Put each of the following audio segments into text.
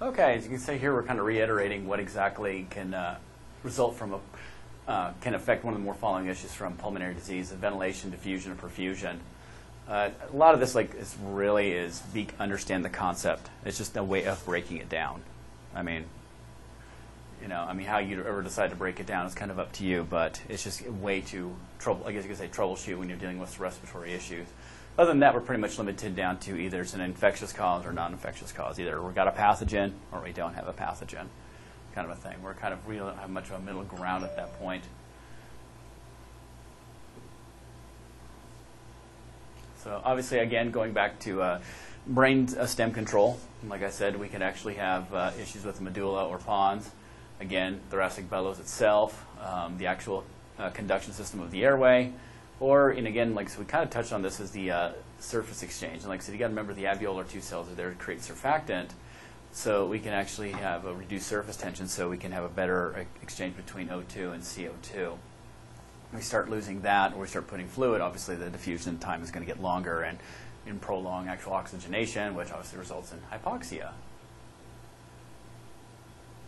Okay, as you can see here, we're kind of reiterating what exactly can result from can affect one of the more following issues from pulmonary disease: ventilation, diffusion, or perfusion. A lot of this, understand the concept. It's just a way of breaking it down. I mean, how you ever decide to break it down is kind of up to you, but it's just a way to troubleshoot when you're dealing with respiratory issues. Other than that, we're pretty much limited down to either it's an infectious cause or non-infectious cause. Either we've got a pathogen or we don't have a pathogen, kind of a thing. We don't have much of a middle ground at that point. So obviously, again, going back to brain stem control, like I said, we can actually have issues with the medulla or pons. Again, thoracic bellows itself, the actual conduction system of the airway. And again, so we kind of touched on this, is the surface exchange. And like I said, you got to remember the alveolar two cells are there to create surfactant, so we can actually have a reduced surface tension, so we can have a better exchange between O2 and CO2. We start losing that, or we start putting fluid, obviously the diffusion time is going to get longer and prolong actual oxygenation, which obviously results in hypoxia.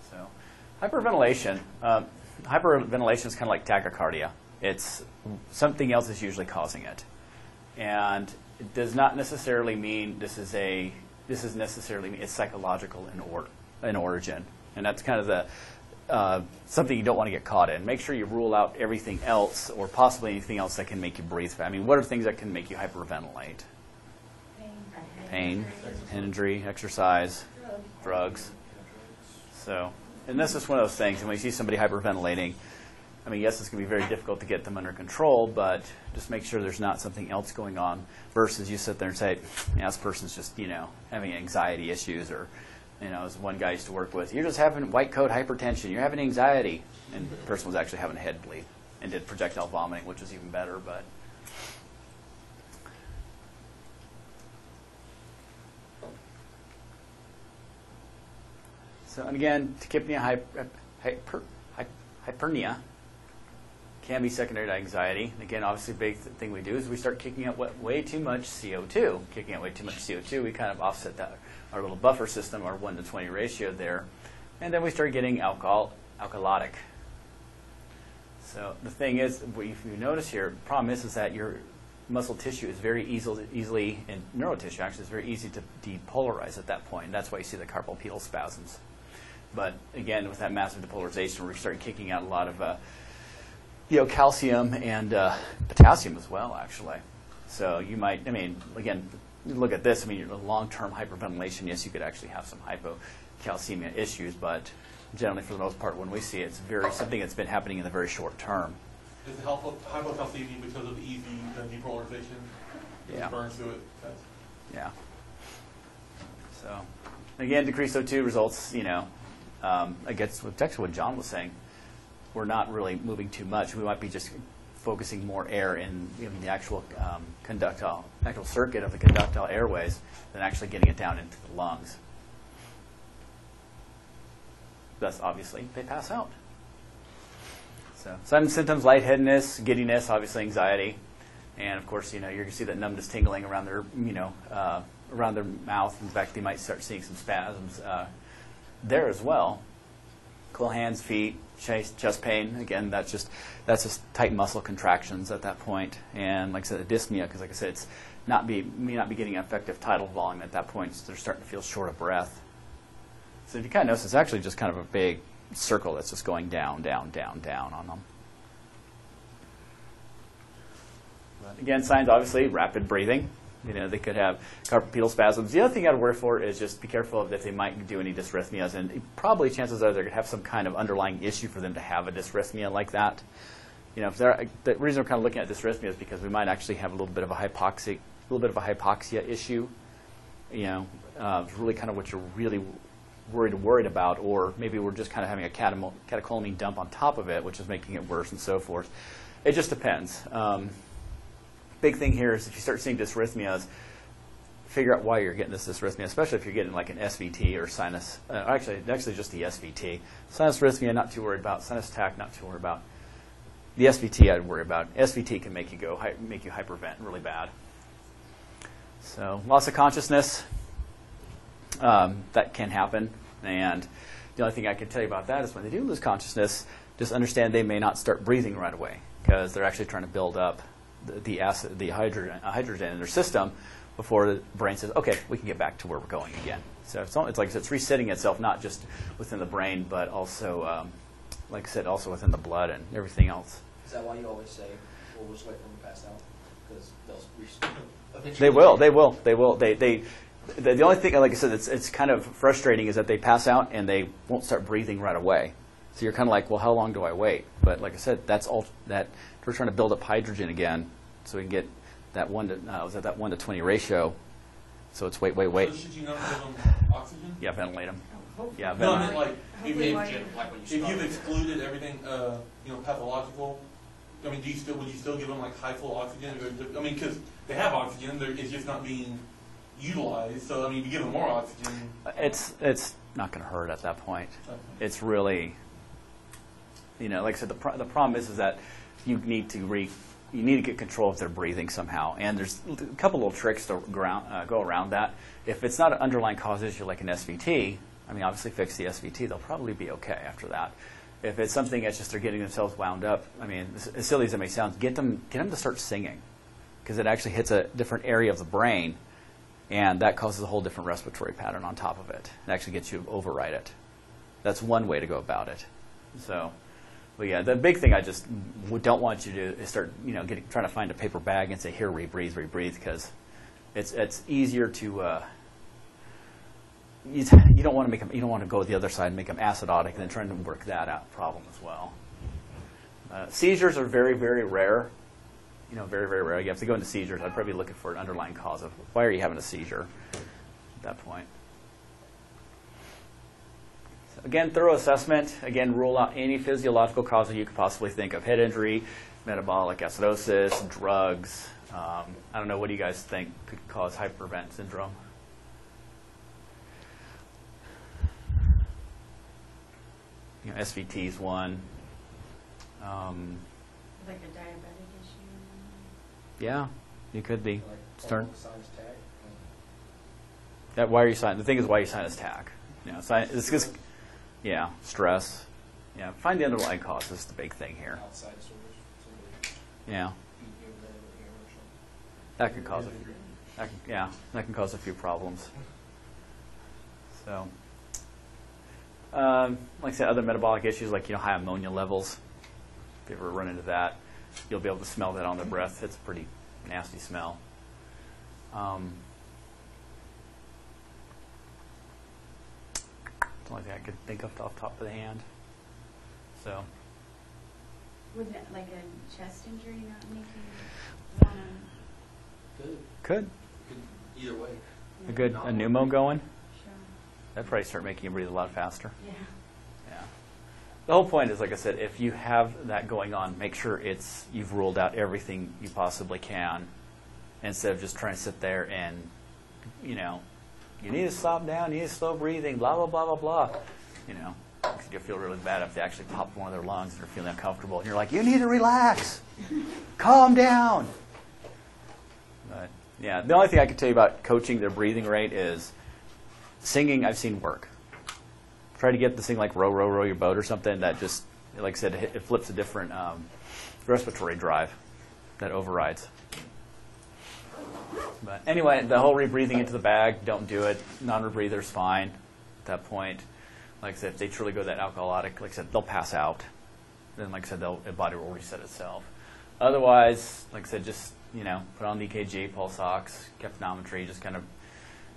So, hyperventilation. Hyperventilation is kind of like tachycardia. It's something else is usually causing it, and it does not necessarily mean it's psychological in origin, and that's kind of the something you don't want to get caught in. Make sure you rule out everything else, or possibly anything else that can make you breathe. I mean, what are things that can make you hyperventilate? Pain, injury, exercise, drugs. So, and this is one of those things. And when you see somebody hyperventilating, I mean, yes, it's going to be very difficult to get them under control, but just make sure there's not something else going on, versus you sit there and say, this person's just, having anxiety issues, or, as one guy I used to work with, you're just having white coat hypertension, you're having anxiety. And the person was actually having a head bleed and did projectile vomiting, which is even better, but. So, and again, tachypnea, hyperpnea can be secondary to anxiety. And again, obviously, the big thing we do is we start kicking out way too much CO2. Kicking out way too much CO2, we kind of offset that, our little buffer system, our 1-to-20 ratio there. And then we start getting alkalotic. So the thing is, if you notice here, the problem is that your muscle tissue is very easily, and neural tissue actually is very easy to depolarize at that point. And that's why you see the carpal pedal spasms. But again, with that massive depolarization, we start kicking out a lot of calcium and potassium as well, actually. So you might, again, look at this. Long-term hyperventilation, yes, you could actually have some hypocalcemia issues, but generally, for the most part, when we see it, it's something that's been happening in the very short term. Is it hypocalcemia because of the easy depolarization? Yeah. Burns to it? Yeah. So, again, decreased O2 results, I guess actually what John was saying, we're not really moving too much. We might be just focusing more air in the actual actual circuit of the conductile airways than actually getting it down into the lungs. Thus, obviously, they pass out. So, some symptoms: lightheadedness, giddiness, obviously anxiety, and of course, you're going to see that numbness, tingling around their, around their mouth. In fact, they might start seeing some spasms there as well. Cool hands, feet, chest pain. Again, that's just tight muscle contractions at that point. And like I said, dyspnea, because like I said, it's may not be getting effective tidal volume at that point, so they're starting to feel short of breath. So if you kind of notice, it's actually just kind of a big circle that's just going down, down, down, down on them. But again, signs, obviously, rapid breathing. They could have carpal pedal spasms. The other thing you got to worry for is just be careful if they might do any dysrhythmias, and probably chances are they're going to have some kind of underlying issue for them to have a dysrhythmia like that. If the reason we're kind of looking at dysrhythmia is because we might actually have a little bit of a hypoxia issue. It's really kind of what you're really worried about, or maybe we're just kind of having a catecholamine dump on top of it, which is making it worse, and so forth. It just depends. Big thing here is if you start seeing dysrhythmias, figure out why you're getting this dysrhythmia, especially if you're getting like an SVT or sinus. Actually just the SVT. Sinus arrhythmia, not too worried about. Sinus attack, not too worried about. The SVT, I'd worry about. SVT can make you hypervent really bad. So loss of consciousness, that can happen. And the only thing I can tell you about that is when they do lose consciousness, just understand they may not start breathing right away because they're actually trying to build up the hydrogen in their system before the brain says, okay, we can get back to where we're going again. So it's like it's resetting itself, not just within the brain, but also, like I said, also within the blood and everything else. Is that why you always say, well, we'll just wait for them to pass out? Because They will. The only thing, like I said, it's kind of frustrating is that they pass out and they won't start breathing right away. So you're kind of like, well, how long do I wait? But like I said, that's all that we're trying to build up hydrogen again, so we can get that 1 to 20 ratio. So it's wait. So should you not give them oxygen? Yeah, ventilate them. Yeah, No, I ventilate. mean, like, if you've excluded everything, pathological, I mean, would you still give them like high flow oxygen? Or, I mean, because they have oxygen, it's just not being utilized. So I mean, if you give them more oxygen, It's not going to hurt at that point. It's really, like I said, the problem is that you need to get control of their breathing somehow. And there's a couple little tricks to go around that. If it's not an underlying cause issue like an SVT, I mean, obviously fix the SVT. They'll probably be okay after that. If it's something that's just they're getting themselves wound up, I mean, as silly as it may sound, get them to start singing, because it actually hits a different area of the brain, and that causes a whole different respiratory pattern on top of it. It actually gets you to override it. That's one way to go about it. So, but yeah, the big thing I just don't want you to do is start, trying to find a paper bag and say, here, rebreathe, because it's easier to. You don't want to make them. You don't want to go the other side and make them acidotic, and then trying to work that out problem as well. Seizures are very, very rare. Very, very rare. If they go into seizures, I'd probably be looking for an underlying cause of why are you having a seizure at that point. So again, thorough assessment. Again, rule out any physiological causes you could possibly think of: head injury, metabolic acidosis, drugs. I don't know. What do you guys think could cause hyperventilation syndrome? SVT is one. Like a diabetic issue? Yeah, you could be. Sinus tag? Why are you signing? The thing is, why you sign is TAC. It's because, stress. Yeah, find the underlying cause. This is the big thing here. Outside disorders. Yeah, that could cause that can cause a few problems. So. Like I said, other metabolic issues like high ammonia levels. If you ever run into that, you'll be able to smell that on their breath. It's a pretty nasty smell. It's the only thing I could think of off the top of the hand. So. Would like a chest injury not make you want to? Could. Either way. A pneumo going. Sure. That'd probably start making you breathe a lot faster. Yeah. Yeah. The whole point is, like I said, if you have that going on, make sure you've ruled out everything you possibly can, instead of just trying to sit there and, you need to stop down, you need to slow breathing, blah, blah, blah, blah, blah. You'll feel really bad if they actually pop one of their lungs and they're feeling uncomfortable. And you're like, you need to relax. Calm down. But, yeah, the only thing I can tell you about coaching their breathing rate is singing I've seen work. Try to get this thing like row, row, row your boat or something that just, like I said, it flips a different respiratory drive that overrides. But anyway, the whole rebreathing into the bag, don't do it. Non-rebreather's fine at that point. Like I said, if they truly go that alcoholic, like I said, they'll pass out. Then, like I said, the body will reset itself. Otherwise, like I said, just, put on the EKG, pulse ox, capnometry, just kind of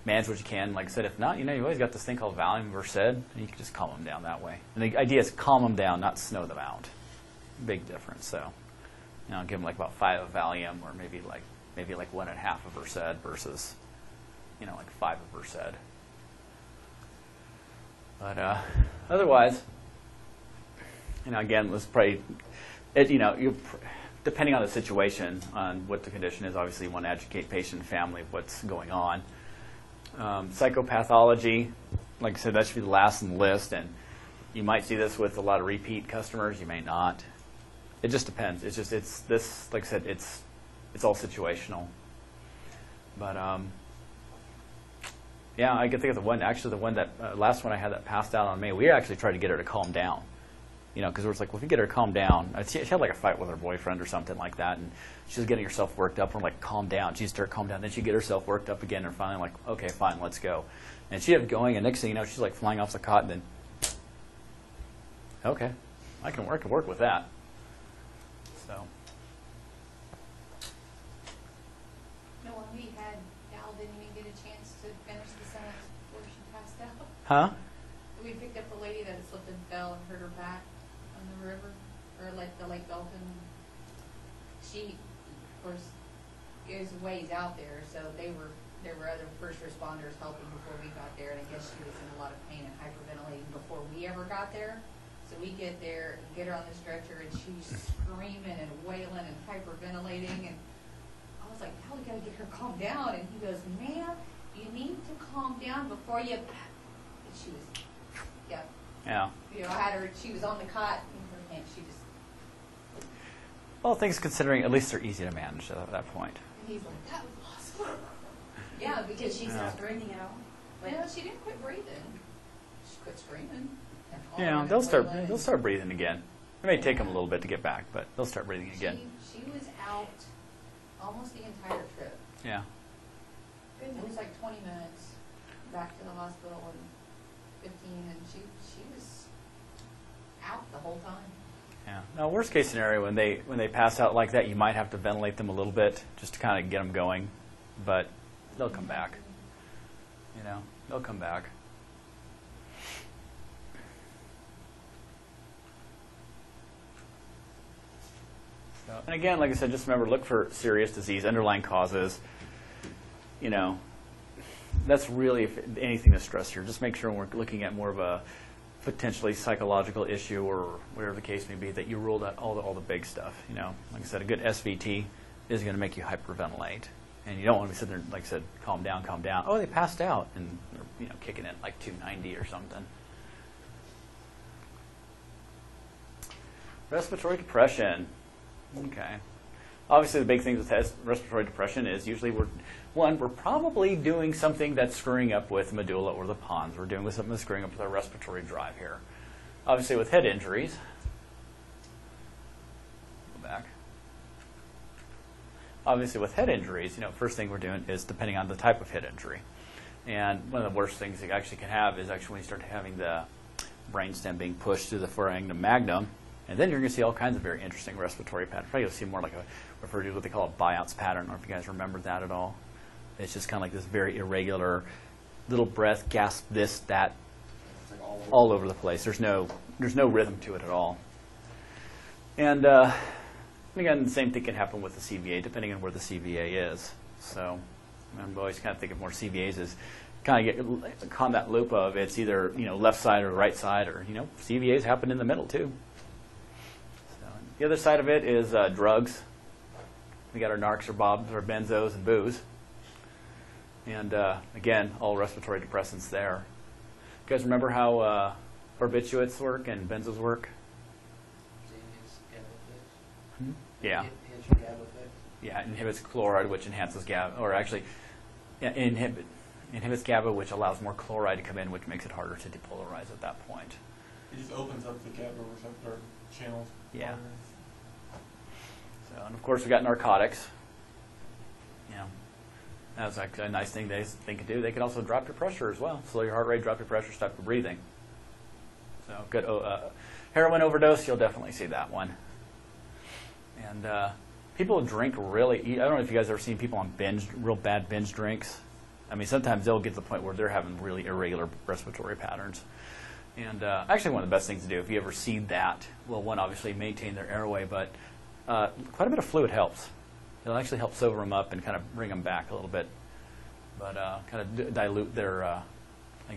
manage what you can. Like I said, if not, you always got this thing called Valium, Versed, and you can just calm them down that way. And the idea is calm them down, not snow them out. Big difference. So, give them like about 5 of Valium, or maybe like 1.5 of Versed versus, like 5 of Versed. But otherwise, again, let's probably, depending on the situation, on what the condition is, obviously you want to educate patient and family of what's going on. Psychopathology, like I said, that should be the last on the list, and you might see this with a lot of repeat customers. You may not. It just depends. It's this, like I said, it's all situational. But Yeah, I can think of the one, actually the one that, last one I had that passed out on me, we actually tried to get her to calm down. You know, because it was like, well, if we get her to calm down, she had like a fight with her boyfriend or something like that, and she was getting herself worked up. We're like, calm down. She'd start calm down. Then she'd get herself worked up again, and finally like, okay, fine, let's go. And she kept going, and next thing you know, she's like flying off the cot, and then, okay, I can work with that. So. No, when we had, Al didn't even get a chance to finish the sentence before she passed out. Huh? We picked up a lady that had slipped and fell and hurt her back on the river, or like the Lake Belton. She, of course, is ways out there, so there were other first responders helping before we got there, and I guess she was in a lot of pain and hyperventilating before we ever got there. So we get there and get her on the stretcher, and she's screaming and wailing and hyperventilating, and I was like, "Hell, we gotta get her calmed down." And he goes, "Ma'am, you need to calm down before you." And she was, yeah. Yeah. You know, I had her. She was on the cot, and her hand, she just. Well, things considering, at least they're easy to manage at that point. And he's like, "That was awesome." Yeah, Did because she stop breathing at all? No, she didn't quit breathing. She quit screaming. And Yeah, hollering and they'll start breathing again. It may take them a little bit to get back, but they'll start breathing again. She was out almost the entire trip. Yeah. It was like 20 minutes back to the hospital and 15, and she was out the whole time. Yeah. Now, worst case scenario, when they pass out like that, you might have to ventilate them a little bit just to kind of get them going, but they'll come back. You know, they'll come back. So, and again, like I said, just remember, look for serious disease, underlying causes. You know, that's really, if anything, the stress here. Just make sure when we're looking at more of a potentially psychological issue or whatever the case may be, that you ruled out all the big stuff. You know, like I said, a good SVT is going to make you hyperventilate, and you don't want to be sitting there, like I said, calm down. Oh, they passed out, and they're, kicking it like 290 or something. Respiratory depression. Okay. Obviously, the big thing with respiratory depression is usually we're probably doing something that's screwing up with the medulla or the pons. We're doing something that's screwing up with our respiratory drive here. Obviously, with head injuries, go back. Obviously, with head injuries, first thing we're doing is depending on the type of head injury. And one of the worst things you actually can have is actually when you start having the brainstem being pushed through the foramen magnum. And then you're going to see all kinds of very interesting respiratory patterns. Probably you'll see more like referred to what they call a Buyouts pattern. I don't know if you guys remember that at all. It's just kind of like this very irregular little breath, gasp, this, that, Like all over the place. There's no rhythm to it at all. And again, the same thing can happen with the CVA, depending on where the CVA is. So I'm always kind of thinking more CVAs as kind of get caught in that loop of it's either left side or right side, or CVAs happen in the middle too. The other side of it is drugs. We got our narcs or bobs or benzos and booze. And again, all respiratory depressants there. You guys remember how barbiturates work and benzos work? Yeah. Yeah, it inhibits chloride, which enhances GABA, or actually inhibits GABA, which allows more chloride to come in, which makes it harder to depolarize at that point. It just opens up the GABA receptor channels. Yeah. So, and of course, we got narcotics. That's actually a nice thing they can do. They can also drop your pressure as well. Slow your heart rate, drop your pressure, stop your breathing. So, good heroin overdose, you'll definitely see that one. And people drink really. I don't know if you guys have ever seen people on real bad binge drinks. I mean, sometimes they'll get to the point where they're having really irregular respiratory patterns. And actually, one of the best things to do if you ever see that, well, one, obviously maintain their airway, but quite a bit of fluid helps. It'll actually help sober them up and kind of bring them back a little bit, but kind of dilute their, I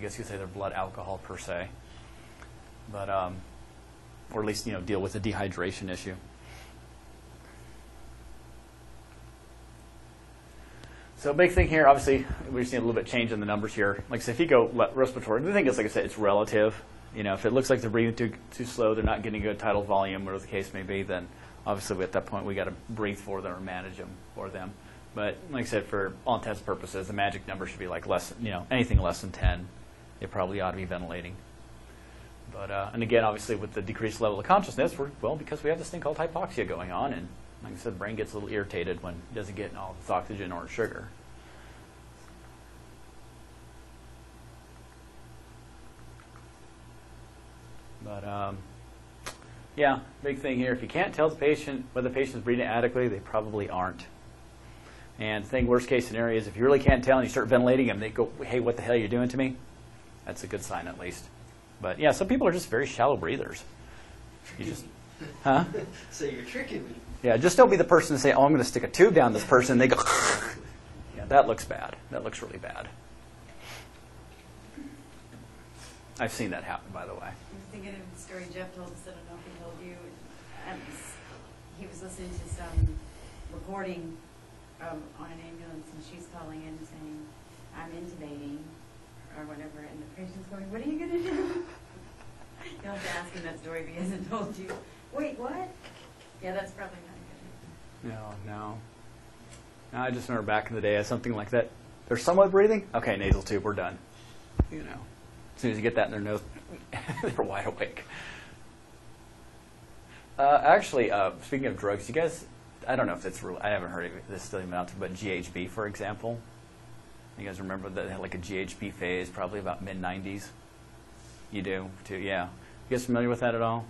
guess you could say their blood alcohol per se, but or at least deal with the dehydration issue. So big thing here, obviously, we're seeing a little bit change in the numbers here. Like I said, if you go respiratory, the thing is, like I said, it's relative. If it looks like they're breathing too slow, they're not getting a good tidal volume, whatever the case may be, then obviously at that point we got to breathe for them or manage them for them. But like I said, for all intents and purposes, the magic number should be like less, anything less than 10. They probably ought to be ventilating. But and again, obviously, with the decreased level of consciousness, because we have this thing called hypoxia going on, and like I said, the brain gets a little irritated when it doesn't get all this oxygen or sugar. But yeah, big thing here. If you can't tell the patient whether the patient's breathing adequately, they probably aren't. And the thing, worst case scenario is if you really can't tell and you start ventilating them, they go, hey, what the hell are you doing to me? That's a good sign at least. But yeah, some people are just very shallow breathers. You just, huh? So you're tricking me. Yeah, just don't be the person to say, oh, I'm going to stick a tube down this person. And they go, yeah, that looks bad. That looks really bad. I've seen that happen, by the way. I was thinking of the story Jeff told us, I don't know if he told you. He was listening to some recording on an ambulance, and she's calling in saying, I'm intubating, or whatever, and the patient's going, what are you going to do? You'll have to ask him that story if he hasn't told you. Wait, what? Yeah, that's probably not good. No. I just remember back in the day, something like that. They're somewhat breathing? Okay, nasal tube, we're done. As soon as you get that in their nose, they're wide awake. Actually, speaking of drugs, you guys, I don't know if it's real. I haven't heard of this still even out there, but GHB, for example. You guys remember that they had like a GHB phase, probably about mid-90s? You do, too, yeah. You guys familiar with that at all?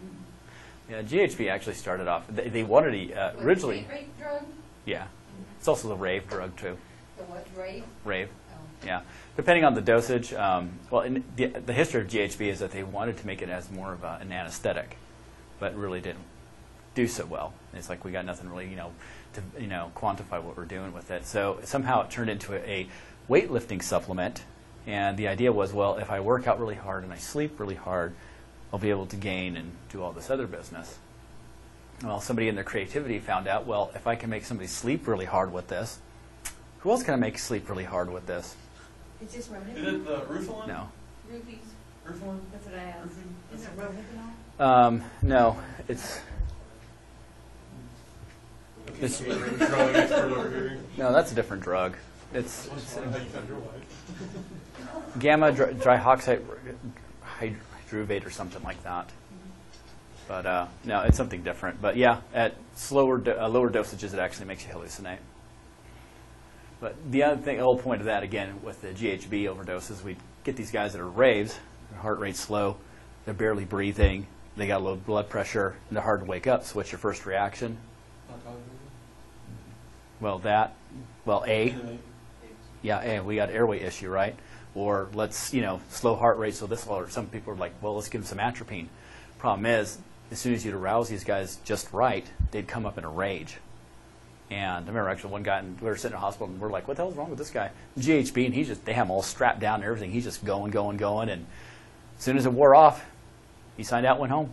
Mm-hmm. Yeah, GHB actually started off, they wanted to, originally. The rape drug? Yeah. Mm-hmm. It's also the rave drug, too. The what, rave? Rave. Yeah, depending on the dosage. In the history of GHB is that they wanted to make it as more of an anesthetic, but really didn't do so well. It's like we got nothing really, to quantify what we're doing with it. So somehow it turned into a weightlifting supplement, and the idea was, well, if I work out really hard and I sleep really hard, I'll be able to gain and do all this other business. Well, somebody in their creativity found out, well, if I can make somebody sleep really hard with this, who else can I make sleep really hard with this? It's just Rohypnol? Is it the Rufalin? No. Rupees. Rufalin? That's what I asked. Is it Rohypnol? No, it's Drug expert over here. no, that's a different drug. It's How you found your wife? gamma dihydroxide hydruvate or something like that. But no, it's something different. But yeah, at lower dosages, it actually makes you hallucinate. But the other thing, the whole point of that, again, with the GHB overdoses, we get these guys that are raves, their heart rate's slow, they're barely breathing, they got low blood pressure, and they're hard to wake up. So what's your first reaction? Well, A. Yeah, A, we got airway issue, right? Or let's, slow heart rate, so this, or some people are like, well, let's give them some atropine. Problem is, as soon as you'd arouse these guys just right, they'd come up in a rage. And I remember actually one guy, and we were sitting in a hospital, and we're like, what the hell's wrong with this guy? GHB, and they have him all strapped down and everything. He's just going. And as soon as it wore off, he signed out and went home.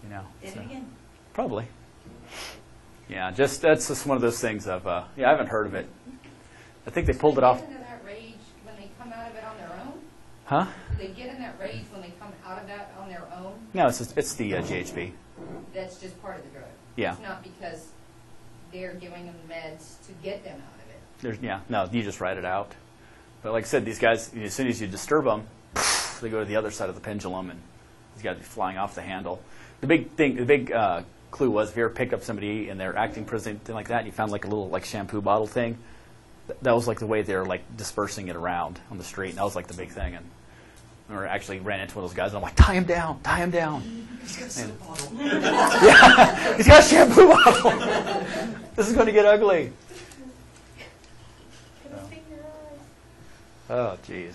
Did it again? Probably. Yeah, that's just one of those things of, I haven't heard of it. I think they pulled it off. Do they get into that rage when they come out of it on their own? Huh? Do they get in that rage when they come out of that on their own? No, it's the GHB. That's just part of the drug. Yeah. It's not because they're giving them meds to get them out of it. No, you just write it out. But like I said, these guys, as soon as you disturb them, they go to the other side of the pendulum, and these guys are flying off the handle. The big clue was if you ever picked up somebody and they're acting prison, thing like that, and you found like a little shampoo bottle thing, that was like the way they were dispersing it around on the street. And that was like the big thing. And I actually ran into one of those guys, and I'm like, tie him down. He's got a soap bottle. Yeah, he's got a shampoo bottle. This is going to get ugly. Oh, jeez.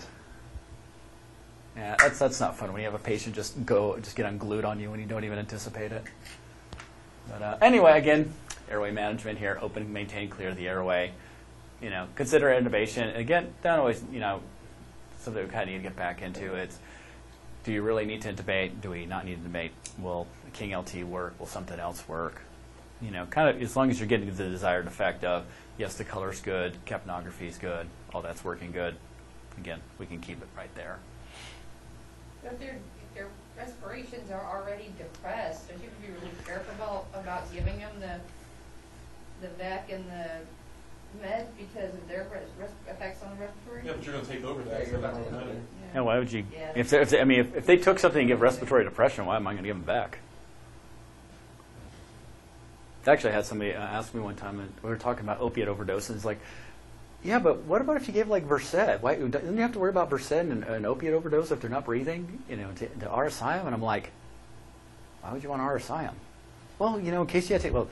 Yeah, that's not fun when you have a patient just get unglued on you when you don't even anticipate it. But anyway, again, airway management here, open, maintain, clear the airway. Consider intubation. Again, don't always, something we kind of need to get back into. It's, do you really need to intubate? Do we not need to intubate? Will King LT work? Will something else work? Kind of as long as you're getting the desired effect of, yes, the color's good, capnography is good, all that's working good. Again, we can keep it right there. If their respirations are already depressed, don't you have to be really careful about giving them the VEC and the med because of their effects on the respiratory? Yeah, but you're going to take over Yeah, that. you're So about that to doesn't take matter. over. And why would you? Yeah. If they took something and give respiratory depression, why am I going to give them back? Actually, I had somebody ask me one time, and we were talking about opiate overdoses. It's like, yeah, but what about if you gave like Versed? Why don't you have to worry about Versed and an opiate overdose if they're not breathing? You know, to RSI them, and I'm like, why would you want to RSI them? Well, you know, in case you had to take, well,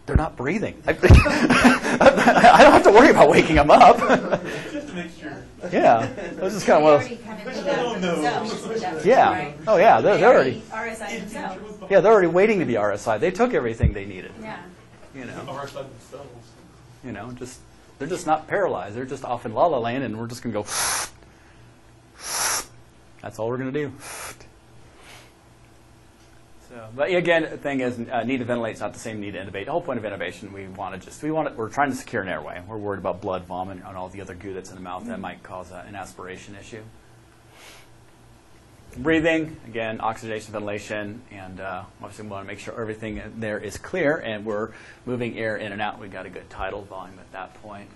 they're not breathing. I don't have to worry about waking them up. Just to make sure. Yeah, this is kind of one of those. Kind of But do you that don't know. themselves, Yeah. right? Oh, yeah. They're already. RSI themselves. Yeah, they're already waiting to be RSI. They took everything they needed. Yeah. You know. Our side themselves. You know, just they're just not paralyzed. They're just off in la la land, and we're just gonna go. That's all we're gonna do. So, but again, the thing is, need to ventilate is not the same need to intubate. The whole point of intubation, we're trying to secure an airway. We're worried about blood, vomit, and all the other goo that's in the mouth that might cause an aspiration issue. Breathing, again, oxygenation, ventilation, and obviously we want to make sure everything there is clear and we're moving air in and out. We've got a good tidal volume at that point.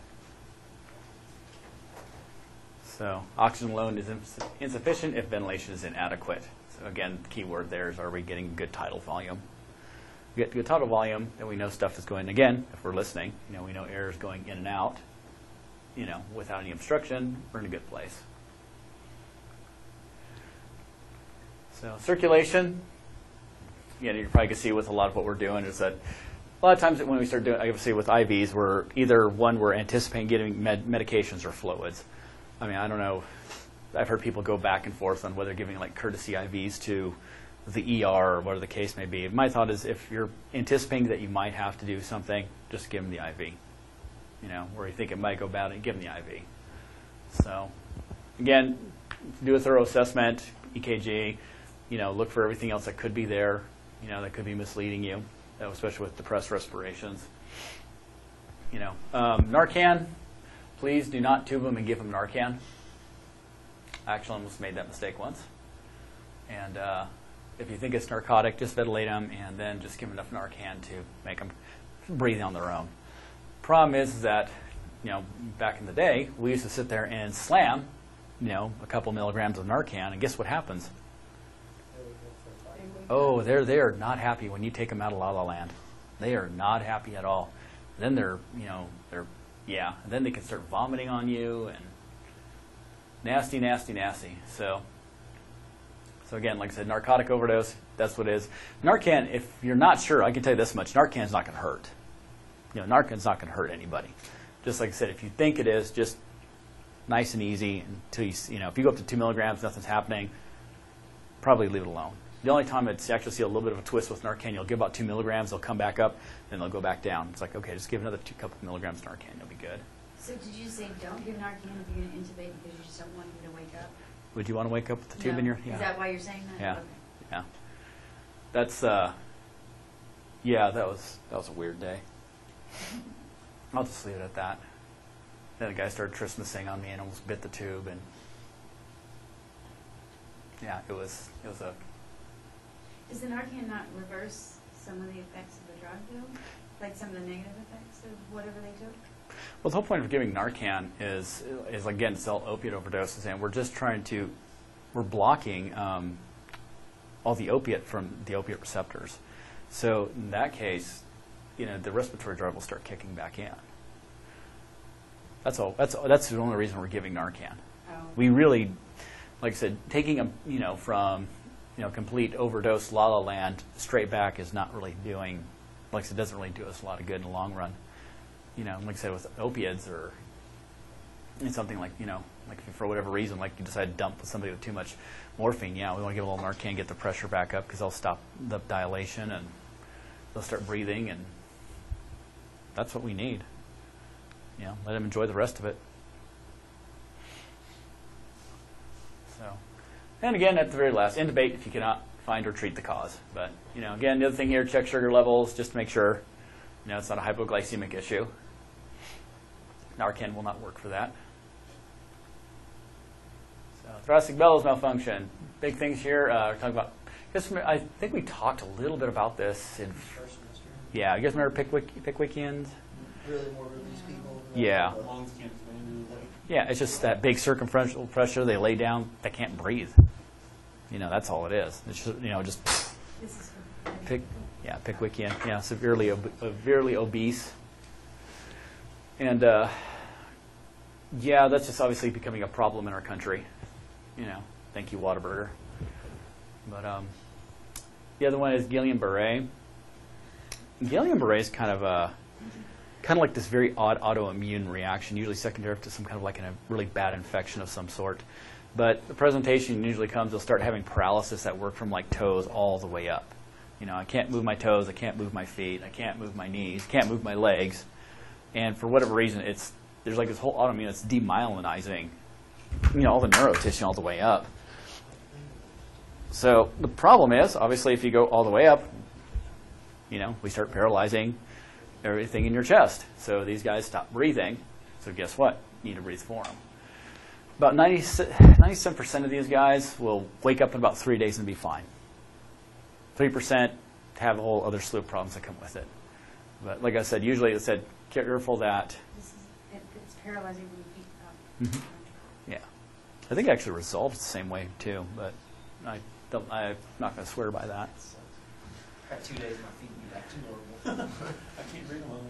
So oxygen alone is insufficient if ventilation is inadequate. So again, the key word there is, are we getting good tidal volume? We get good tidal volume, then we know stuff is going, again, if we're listening, you know, we know air is going in and out, you know, without any obstruction, we're in a good place. So circulation, again, you probably can see with a lot of what we're doing is that a lot of times when we start doing, obviously with IVs, we're anticipating getting medications or fluids. I mean, I don't know. I've heard people go back and forth on whether giving like courtesy IVs to the ER or whatever the case may be. My thought is if you're anticipating that you might have to do something, just give them the IV. You know, where you think it might go bad, give them the IV. So, again, do a thorough assessment, EKG. You know, look for everything else that could be there. You know, that could be misleading you, especially with depressed respirations. You know, Narcan. Please do not tube them and give them Narcan. I actually almost made that mistake once. And if you think it's narcotic, just ventilate them and then just give them enough Narcan to make them breathe on their own. Problem is that, you know, back in the day, we used to sit there and slam, you know, a couple milligrams of Narcan, and guess what happens? Oh, they're not happy when you take them out of La La Land. They are not happy at all. Then they're, you know, and then they can start vomiting on you and nasty, nasty, nasty. So again, like I said, narcotic overdose, that's what it is. Narcan, if you're not sure, I can tell you this much, Narcan's not going to hurt. You know, Narcan's not going to hurt anybody. Just like I said, if you think it is, just nice and easy until you know, if you go up to 2 milligrams, nothing's happening, probably leave it alone. The only time it's actually see a little bit of a twist with Narcan, you'll give about 2 milligrams, they'll come back up, then they'll go back down. It's like, okay, just give another couple milligrams of Narcan, you'll be good. So did you say don't give Narcan if you're going to intubate because you just don't want him to wake up? Would you want to wake up with the tube No. in your? Is that why you're saying that? Yeah. Okay. Yeah. That's yeah, that was a weird day. I'll just leave it at that. Then the guy started Christmasing on me and almost bit the tube, and yeah, it was a. Does the Narcan not reverse some of the effects of the drug, though? Like some of the negative effects of whatever they took? Well, the whole point of giving Narcan is again, to sell opiate overdoses, and we're just we're blocking all the opiate from the opiate receptors. So in that case, you know, the respiratory drug will start kicking back in. That's all. That's the only reason we're giving Narcan. Oh. We really, like I said, taking a from complete overdose La La Land straight back is not really doing, like I said, doesn't really do us a lot of good in the long run. You know, like I said, with opiates or something like, like if for whatever reason, like you decide to dump somebody with too much morphine, we want to give a little Narcan, get the pressure back up because they'll stop the dilation and they'll start breathing, and that's what we need. Let them enjoy the rest of it. So, and again, at the very last, intubate if you cannot find or treat the cause. But, again, the other thing here, check sugar levels just to make sure, it's not a hypoglycemic issue. Narcan will not work for that. So, thoracic bellows malfunction. Big things here. We're talking about, I think we talked a little bit about this in, First semester. Yeah, you guys remember Pickwickians? Really more obese people. Yeah. Lungs can't expand. Yeah, it's just that big circumferential pressure. They lay down, they can't breathe. You know, that's all it is. It's just, you know, just This is Pickwickian. Yeah, severely obese. And yeah, that's just obviously becoming a problem in our country. You know, thank you, Whataburger. But the other one is Guillain-Barré. Guillain-Barré is kind of like this very odd autoimmune reaction, usually secondary to some kind of like a really bad infection of some sort. But the presentation usually comes, they'll start having paralysis that work from like toes all the way up. You know, I can't move my toes, I can't move my feet, I can't move my knees, can't move my legs. And for whatever reason, there's like this whole autoimmune that's demyelinizing, you know, all the neurotissue all the way up. So the problem is, obviously, if you go all the way up, you know, we start paralyzing everything in your chest. So these guys stop breathing. So guess what? You need to breathe for them. About 97% of these guys will wake up in about 3 days and be fine. 3% have a whole other slew of problems that come with it. But like I said, usually it said, careful that. It's paralyzing when you feet up. Yeah. I think it actually resolves the same way too, but I'm not going to swear by that. Got 2 days, my feet would be back to normal. I can't breathe alone.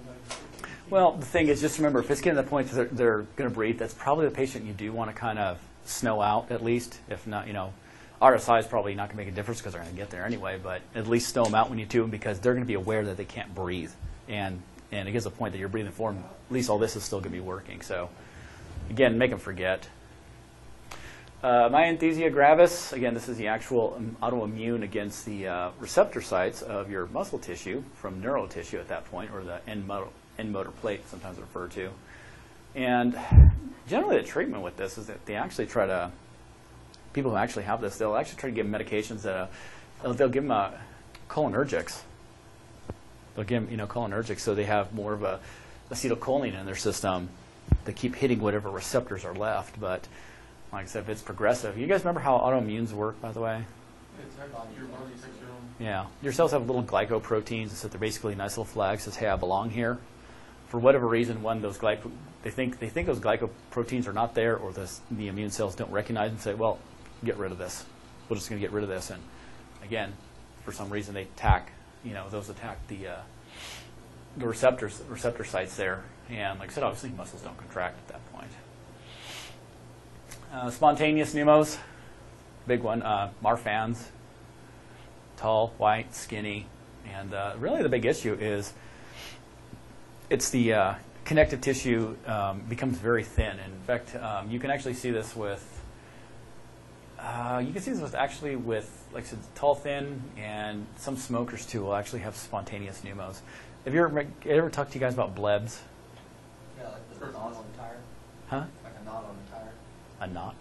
Well, the thing is, just remember, if it's getting to the point that they're going to breathe, that's probably the patient you do want to kind of snow out at least. If not, you know, RSI is probably not going to make a difference because they're going to get there anyway, but at least snow them out when you do them because they're going to be aware that they can't breathe. And it gets to the point that you're breathing for them, at least all this is still going to be working. So, again, make them forget. Myasthenia gravis, again, this is the actual autoimmune against the receptor sites of your muscle tissue from neural tissue at that point, or the end motor plate, sometimes referred to. And generally the treatment with this is that they actually try to, people who actually have this, they'll actually try to give them medications that, they'll give them cholinergics. They'll give them, you know, cholinergics so they have more of a acetylcholine in their system to keep hitting whatever receptors are left. But like I said, if it's progressive. You guys remember how autoimmunes work, by the way? Your body takes your own. Yeah. Your cells have little glycoproteins, so they're basically nice little flags that say, hey, I belong here. For whatever reason, when those they think those glycoproteins are not there, or the immune cells don't recognize and say, well, get rid of this. We're just going to get rid of this. And again, for some reason, they attack, you know, those attack the receptor sites there. And like I said, obviously muscles don't contract at that point. Spontaneous pneumos, big one. Marfans, tall, white, skinny, and really the big issue is it's the connective tissue becomes very thin. And in fact, you can actually see this with actually with like I said, tall, thin, and some smokers too will actually have spontaneous pneumos. Have you ever talked to you guys about blebs? Yeah, like the knot on the tire. Huh? Like a knot on the tire. A knot?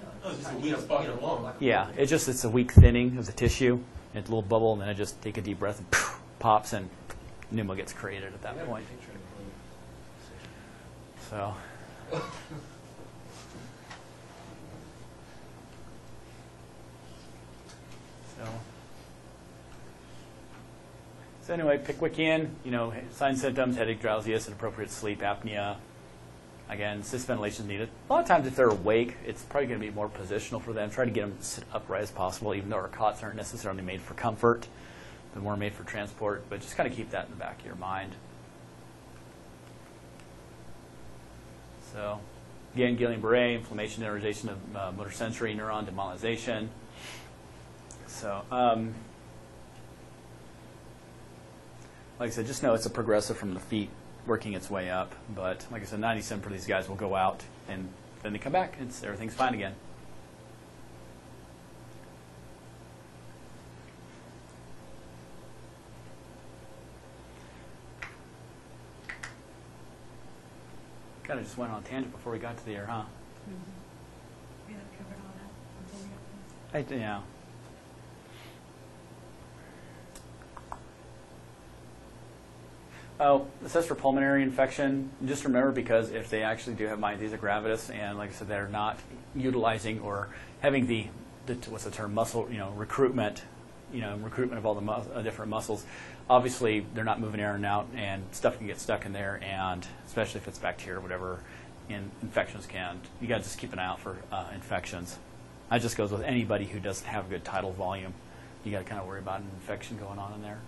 Yeah, like Oh, it's just a tiny- weak spot in you the know, lung. like a Yeah, bubble. it's a weak thinning of the tissue. It's a little bubble, and then it just take a deep breath and pops, and pneumo gets created at that We have a point. picture in the So, so anyway, Pickwickian, you know, signs, symptoms, headache, drowsiness, inappropriate sleep, apnea. Again, assist ventilation is needed. A lot of times if they're awake, it's probably going to be more positional for them. Try to get them to sit upright as possible, even though our cots aren't necessarily made for comfort. They're more made for transport, but just kind of keep that in the back of your mind. So, again, Guillain-Barré, inflammation, energization of motor sensory neuron demyelinization. So, like I said, just know it's a progressive from the feet working its way up. But like I said, 97% of these guys will go out, and then they come back, and everything's fine again. Kind of just went on a tangent before we got to the air, huh? We haven't covered all that. Yeah. Oh, assess for pulmonary infection. Just remember, because if they actually do have myasthenia gravis, and like I said, they're not utilizing or having the what's the term, muscle, recruitment, recruitment of all the different muscles. Obviously, they're not moving air and out, and stuff can get stuck in there, and especially if it's bacteria or whatever, infections can. You got to just keep an eye out for infections. That just goes with anybody who doesn't have a good tidal volume. You got to kind of worry about an infection going on in there.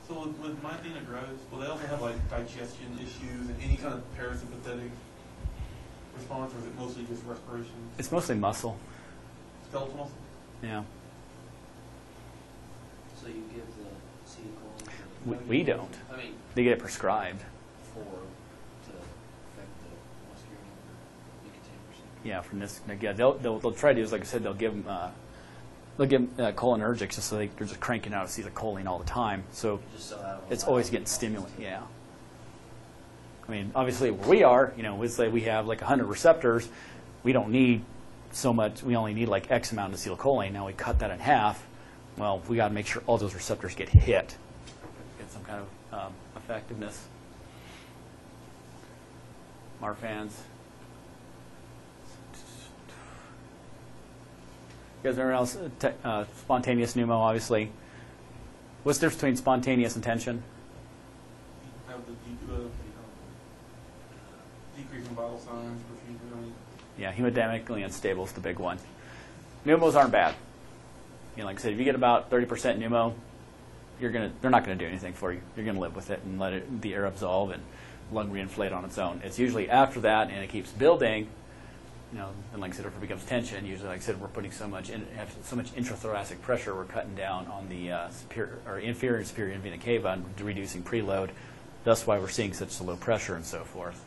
So with Myasthenia gravis, will they also have like digestion issues and any kind of parasympathetic response, or is it mostly just respiration? It's mostly muscle. Skeletal muscle? Yeah. So you give the acetylcholine? We don't. I mean, They get it prescribed. to affect the muscular nicotine receptor. Yeah, from this. Yeah, they'll try to do is, like I said, they'll give them cholinergics just so they're just cranking out acetylcholine all the time. So Just so out of it's always getting stimulant. Yeah. I mean, obviously, where we are, we say we have like 100 receptors. We don't need so much. We only need like X amount of acetylcholine. Now we cut that in half. Well, we got to make sure all those receptors get hit, get some kind of effectiveness. Marfans. You guys remember else? Spontaneous pneumo, obviously. What's the difference between spontaneous and tension? Have the decrease in vital signs, perfusion. Yeah, hemodynamically unstable is the big one. Pneumos aren't bad. Like I said, if you get about 30% pneumo, they're not going to do anything for you. You're going to live with it and let the air absolve and lung reinflate on its own. It's usually after that, and it keeps building. And like I said, if it becomes tension, usually, like I said, we're putting so much intrathoracic pressure, we're cutting down on the inferior and superior vena cava and reducing preload. That's why we're seeing such low pressure and so forth.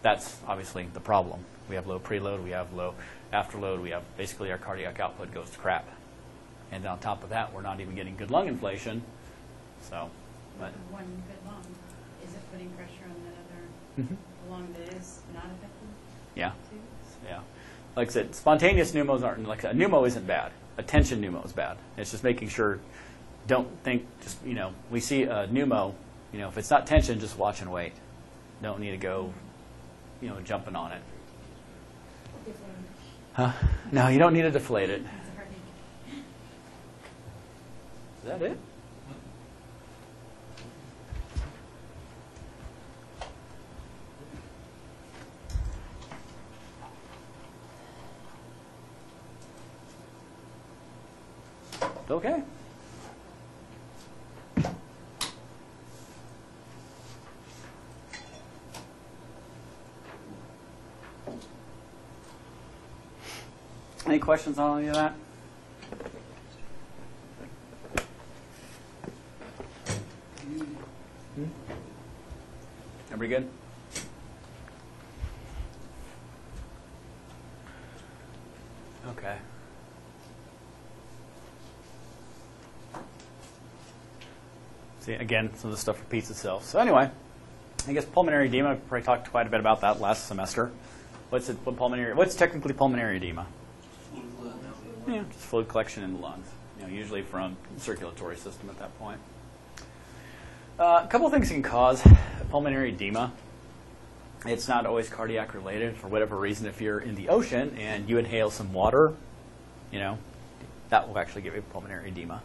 That's obviously the problem. We have low preload, we have low afterload, we have basically our cardiac output goes to crap. And on top of that, we're not even getting good lung inflation. So, but One good lung, is it putting pressure on that other lung that is not affected? yeah. Too? Yeah. Like I said, spontaneous pneumos aren't, like a pneumo isn't bad. A tension pneumo is bad. It's just making sure, don't think, just, we see a pneumo, if it's not tension, just watch and wait. Don't need to go, jumping on it. Huh? No, you don't need to deflate it. Is that it? Okay. Any questions on any of that? Everybody good? Okay. See, again, some of the stuff repeats itself. So anyway, I guess pulmonary edema, we probably talked quite a bit about that last semester. What's technically pulmonary edema? Yeah, just fluid collection in the lungs, usually from the circulatory system at that point. A couple of things can cause pulmonary edema. It's not always cardiac related. For whatever reason, if you're in the ocean and you inhale some water, that will actually give you pulmonary edema.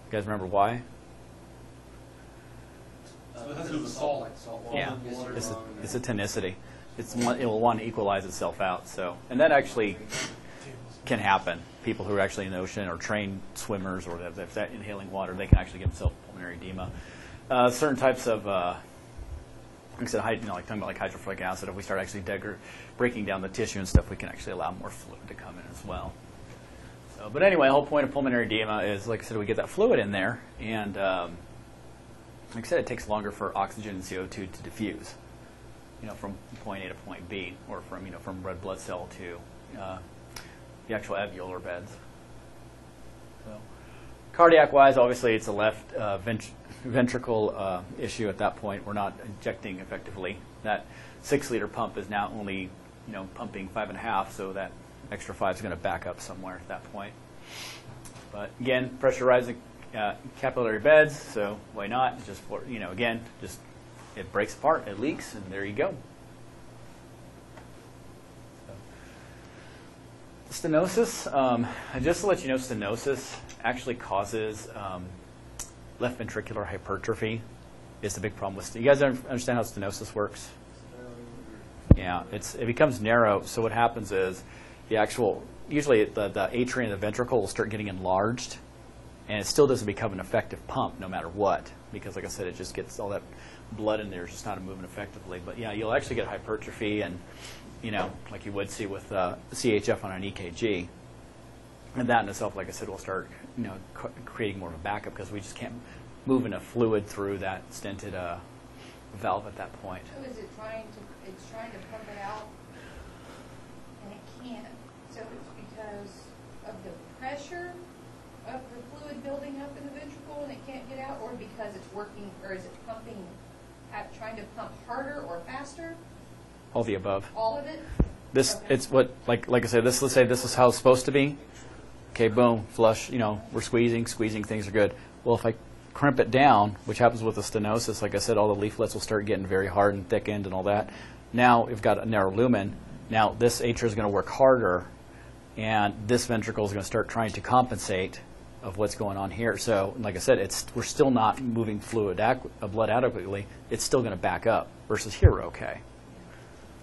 You guys remember why? So it has to do with salt. Like salt Yeah, water. it's a tonicity. It will want to equalize itself out. And that actually can happen. People who are actually in the ocean or trained swimmers or if they're inhaling water, they can actually give themselves pulmonary edema. Certain types of, like I said, like talking about like hydrofluoric acid, if we start actually breaking down the tissue and stuff, we can actually allow more fluid to come in as well. So, but anyway, the whole point of pulmonary edema is, like I said, we get that fluid in there, and like I said, it takes longer for oxygen and CO2 to diffuse, from point A to point B, or from red blood cell to the actual alveolar beds. So, cardiac-wise, obviously, it's a left ventricle issue at that point. We're not injecting effectively. That 6-liter pump is now only, pumping 5.5, so that extra 5 is going to back up somewhere at that point. But again, pressurizing capillary beds, so why not? Just for, again, just it breaks apart, it leaks, and there you go. Stenosis, just to let you know, stenosis actually causes left ventricular hypertrophy. Is the big problem with you guys understand how stenosis works? Yeah, it becomes narrow. So what happens is usually the atrium and the ventricle will start getting enlarged, and it still doesn't become an effective pump no matter what, because like I said, it just gets all that blood in there, it's just not moving effectively. But yeah, you'll actually get hypertrophy, and like you would see with CHF on an EKG. And that in itself, like I said, will start creating more of a backup because we just can't move enough fluid through that stented valve at that point. So is it it's trying to pump it out and it can't? So it's because of the pressure of the fluid building up in the ventricle and it can't get out, or because it's working, or is it trying to pump harder or faster? All the above. All of it? Okay. It's what, like I said, let's say this is how it's supposed to be. Okay, boom, flush, we're squeezing, things are good. Well, if I crimp it down, which happens with the stenosis, like I said, all the leaflets will start getting very hard and thickened and all that. Now we've got a narrow lumen. Now this atria is going to work harder, and this ventricle is going to start trying to compensate of what's going on here. So, like I said, we're still not moving blood adequately. It's still going to back up, versus here we're okay.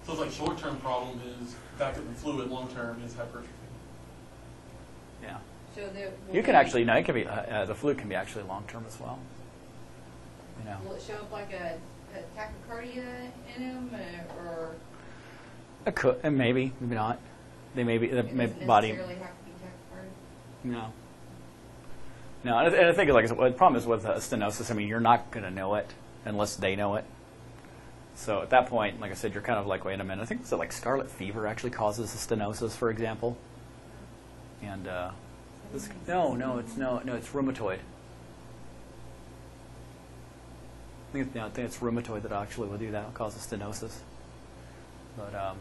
So it's like short-term problem is backup in fluid, long-term is hypertrophy. Yeah. So You can actually, it can be, the fluid can be actually long-term as well. Will it show up like a tachycardia in them, or? It could, and maybe not. They may be, the It doesn't body. necessarily have to be tachycardia? No. No, and I think, like I said, the problem is with stenosis, you're not going to know it unless they know it. So at that point, like I said, you're kind of like, wait a minute, I think it's like scarlet fever actually causes the stenosis, for example. And no, it's rheumatoid. I think it's rheumatoid that actually will do that, causes stenosis. But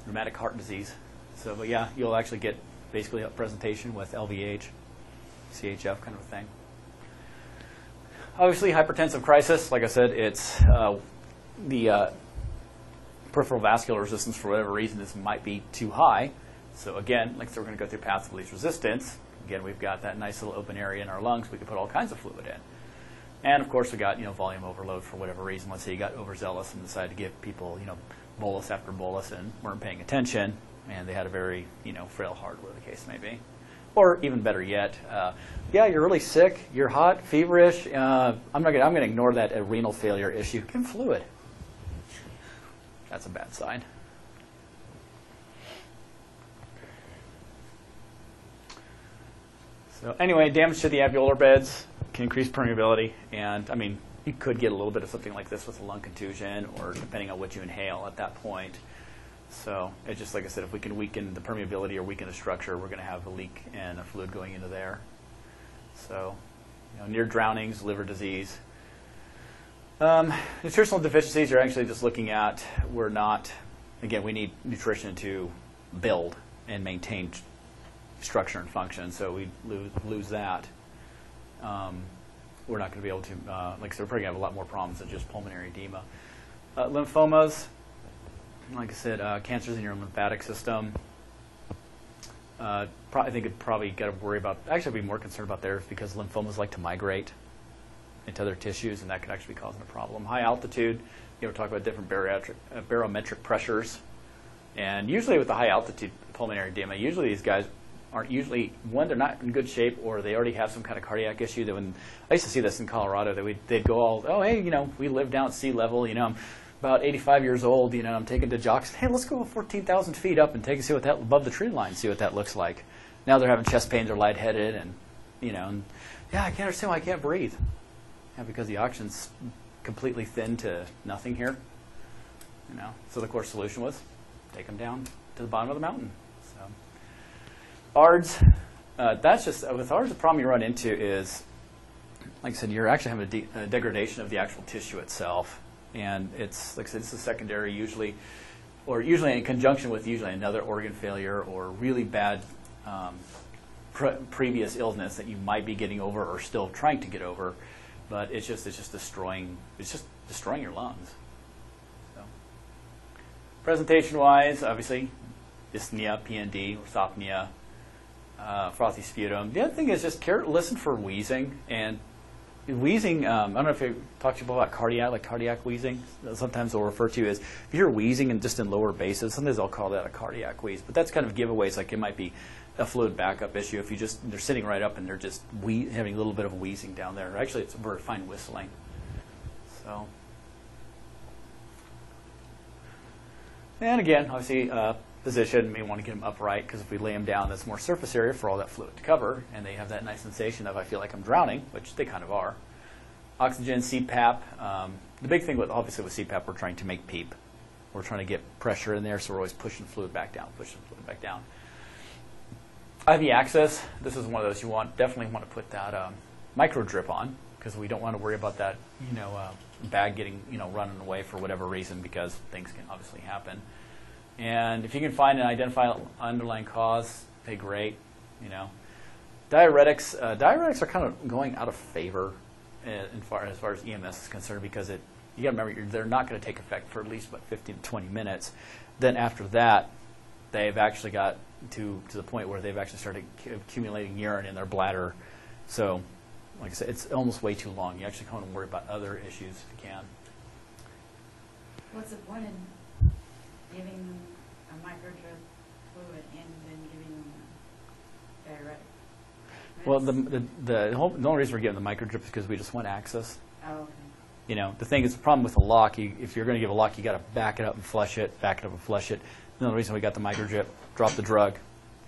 rheumatic heart disease. So, but yeah, you'll actually get basically a presentation with LVH, CHF kind of a thing. Obviously, hypertensive crisis, like I said, it's the peripheral vascular resistance for whatever reason might be too high. So again, like I said, we're going to go through paths of least resistance. Again, we've got that nice little open area in our lungs. We can put all kinds of fluid in. And of course, we got volume overload for whatever reason. Let's say you got overzealous and decided to give people bolus after bolus and weren't paying attention, and they had a very frail heart, whatever the case may be. Or even better yet, yeah, you're really sick, you're hot, feverish. I'm going to ignore that renal failure issue. Give them fluid. That's a bad sign. So anyway, damage to the alveolar beds can increase permeability, and you could get a little bit of something like this with a lung contusion, or depending on what you inhale at that point. So it's just like I said, if we can weaken the permeability or weaken the structure, we're going to have a leak and a fluid going into there. So near drownings, liver disease. Nutritional deficiencies you're actually just looking at, we need nutrition to build and maintain structure and function, so we lose that. We're not going to be able to, like I said, we're probably going to have a lot more problems than just pulmonary edema. Lymphomas, like I said, cancers in your lymphatic system. I think you'd probably got to worry about, actually be more concerned about theirs because lymphomas like to migrate into other tissues, and that could actually be causing a problem. High altitude, we're talking about different barometric pressures. And usually with the high altitude pulmonary edema, usually these guys aren't they're not in good shape, or they already have some kind of cardiac issue. That I used to see this in Colorado, that they'd go we live down at sea level, I'm about 85 years old, I'm taking to jocks, hey, let's go 14,000 feet up and take a see what that, above the tree line, see what that looks like. Now they're having chest pains or lightheaded, and, I can't understand why I can't breathe. Yeah, because the oxygen's completely thin to nothing here. So the course solution was take them down to the bottom of the mountain. So ARDS, with ARDS, the problem you run into is, like I said, you're actually having a degradation of the actual tissue itself. And it's, like I said, it's a secondary usually in conjunction with another organ failure or really bad previous illness that you might be getting over or still trying to get over. But it's just destroying your lungs. So, presentation-wise, obviously, dyspnea, PND, orthopnea, frothy sputum. The other thing is just listen for wheezing. And wheezing, I don't know if you talked to people about cardiac wheezing. Sometimes they'll refer to as, if you hear wheezing and just in lower basses, sometimes they'll call that a cardiac wheeze. But that's kind of giveaways, like it might be a fluid backup issue if they're sitting right up and they're just having a little bit of wheezing down there. Actually, it's a very fine whistling. So, and again, obviously, position, may want to get them upright, because if we lay them down, that's more surface area for all that fluid to cover, and they have that nice sensation of, I feel like I'm drowning, which they kind of are. Oxygen, CPAP. The big thing, obviously with CPAP, we're trying to make PEEP. We're trying to get pressure in there, so we're always pushing fluid back down, IV access. This is one of those you definitely want to put that micro drip on, because we don't want to worry about that, bag getting, running away for whatever reason, because things can obviously happen. And if you can find and identify underlying cause, hey, great. Diuretics. Diuretics are kind of going out of favor as far as EMS is concerned, because you got to remember they're not going to take effect for at least about 15 to 20 minutes. Then after that, they've actually got to the point where they've actually started accumulating urine in their bladder. So, like I said, it's almost way too long. You actually want to worry about other issues if you can. What's the point in giving them a microdrip fluid and then giving them a diuretic? Well, the only reason we're giving the microdrip is because we just want access. Oh, okay. The thing is, the problem with a lock, if you're going to give a lock, you got to back it up and flush it, The only reason we got the microdrip, drop the drug,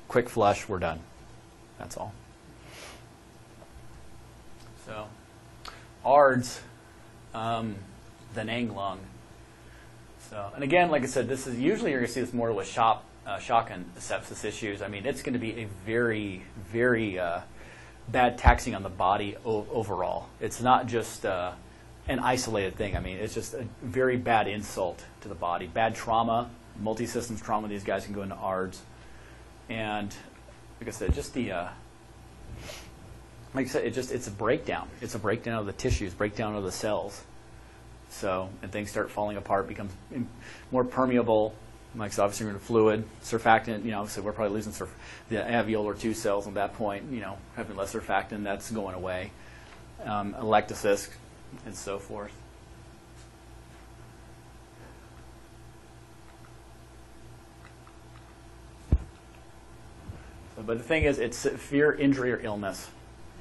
quick flush, we're done. That's all. So, ARDS, the Nang lung. So, and again, like I said, this is usually you're going to see this more with shock and sepsis issues. I mean, it's going to be a very, very bad taxing on the body overall. It's not just an isolated thing. I mean, it's just a very bad insult to the body. Bad trauma, multi-systems trauma. These guys can go into ARDS, and like I said, just the like I said, it's a breakdown. It's a breakdown of the tissues, breakdown of the cells. So, and things start falling apart, becomes more permeable. Like, so obviously, we're in fluid, surfactant. So we're probably losing the alveolar 2 cells at that point. Having less surfactant, that's going away. Electrocysts, and so forth. So, but the thing is, it's severe injury or illness,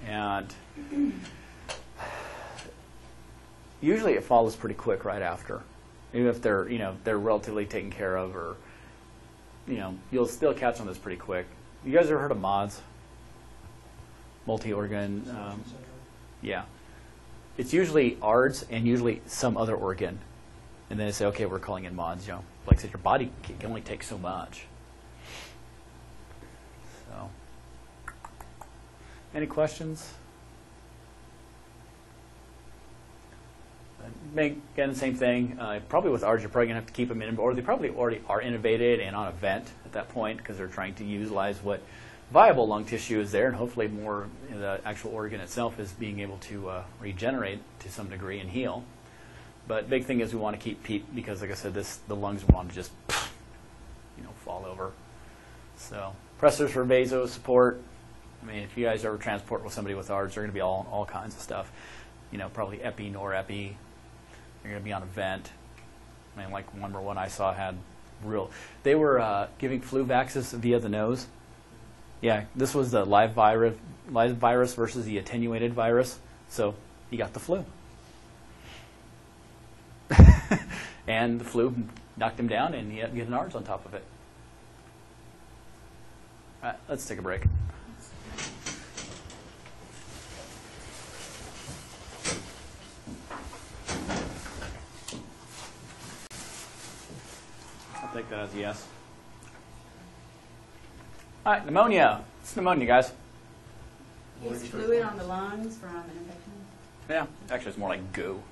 and usually it follows pretty quick right after, even if they're relatively taken care of, or you'll still catch on this pretty quick. You guys ever heard of MODS? Multi-organ. Yeah, it's usually ARDS and usually some other organ, and then they say, okay, we're calling in MODS. Like I said, your body can only take so much. So, any questions? Again, the same thing. Probably with ARDS, you're probably going to have to keep them in, or they probably already are intubated and on a vent at that point, because they're trying to utilize what viable lung tissue is there, and hopefully more the actual organ itself is being able to regenerate to some degree and heal. But big thing is we want to keep PEEP, because, like I said, the lungs want to just fall over. So pressors for vaso support. I mean, if you guys ever transport with somebody with ARDS, they're going to be all kinds of stuff. Probably epi, norepi. You're going to be on a vent. I mean, like one I saw had they were giving flu vaxes via the nose. Yeah, this was the live virus versus the attenuated virus. So he got the flu. And the flu knocked him down, and he had to get an ARDS on top of it. All right, let's take a break. I'll take that as a yes. All right, pneumonia. It's pneumonia, guys. Is fluid on the lungs from an infection? Yeah, actually, it's more like goo.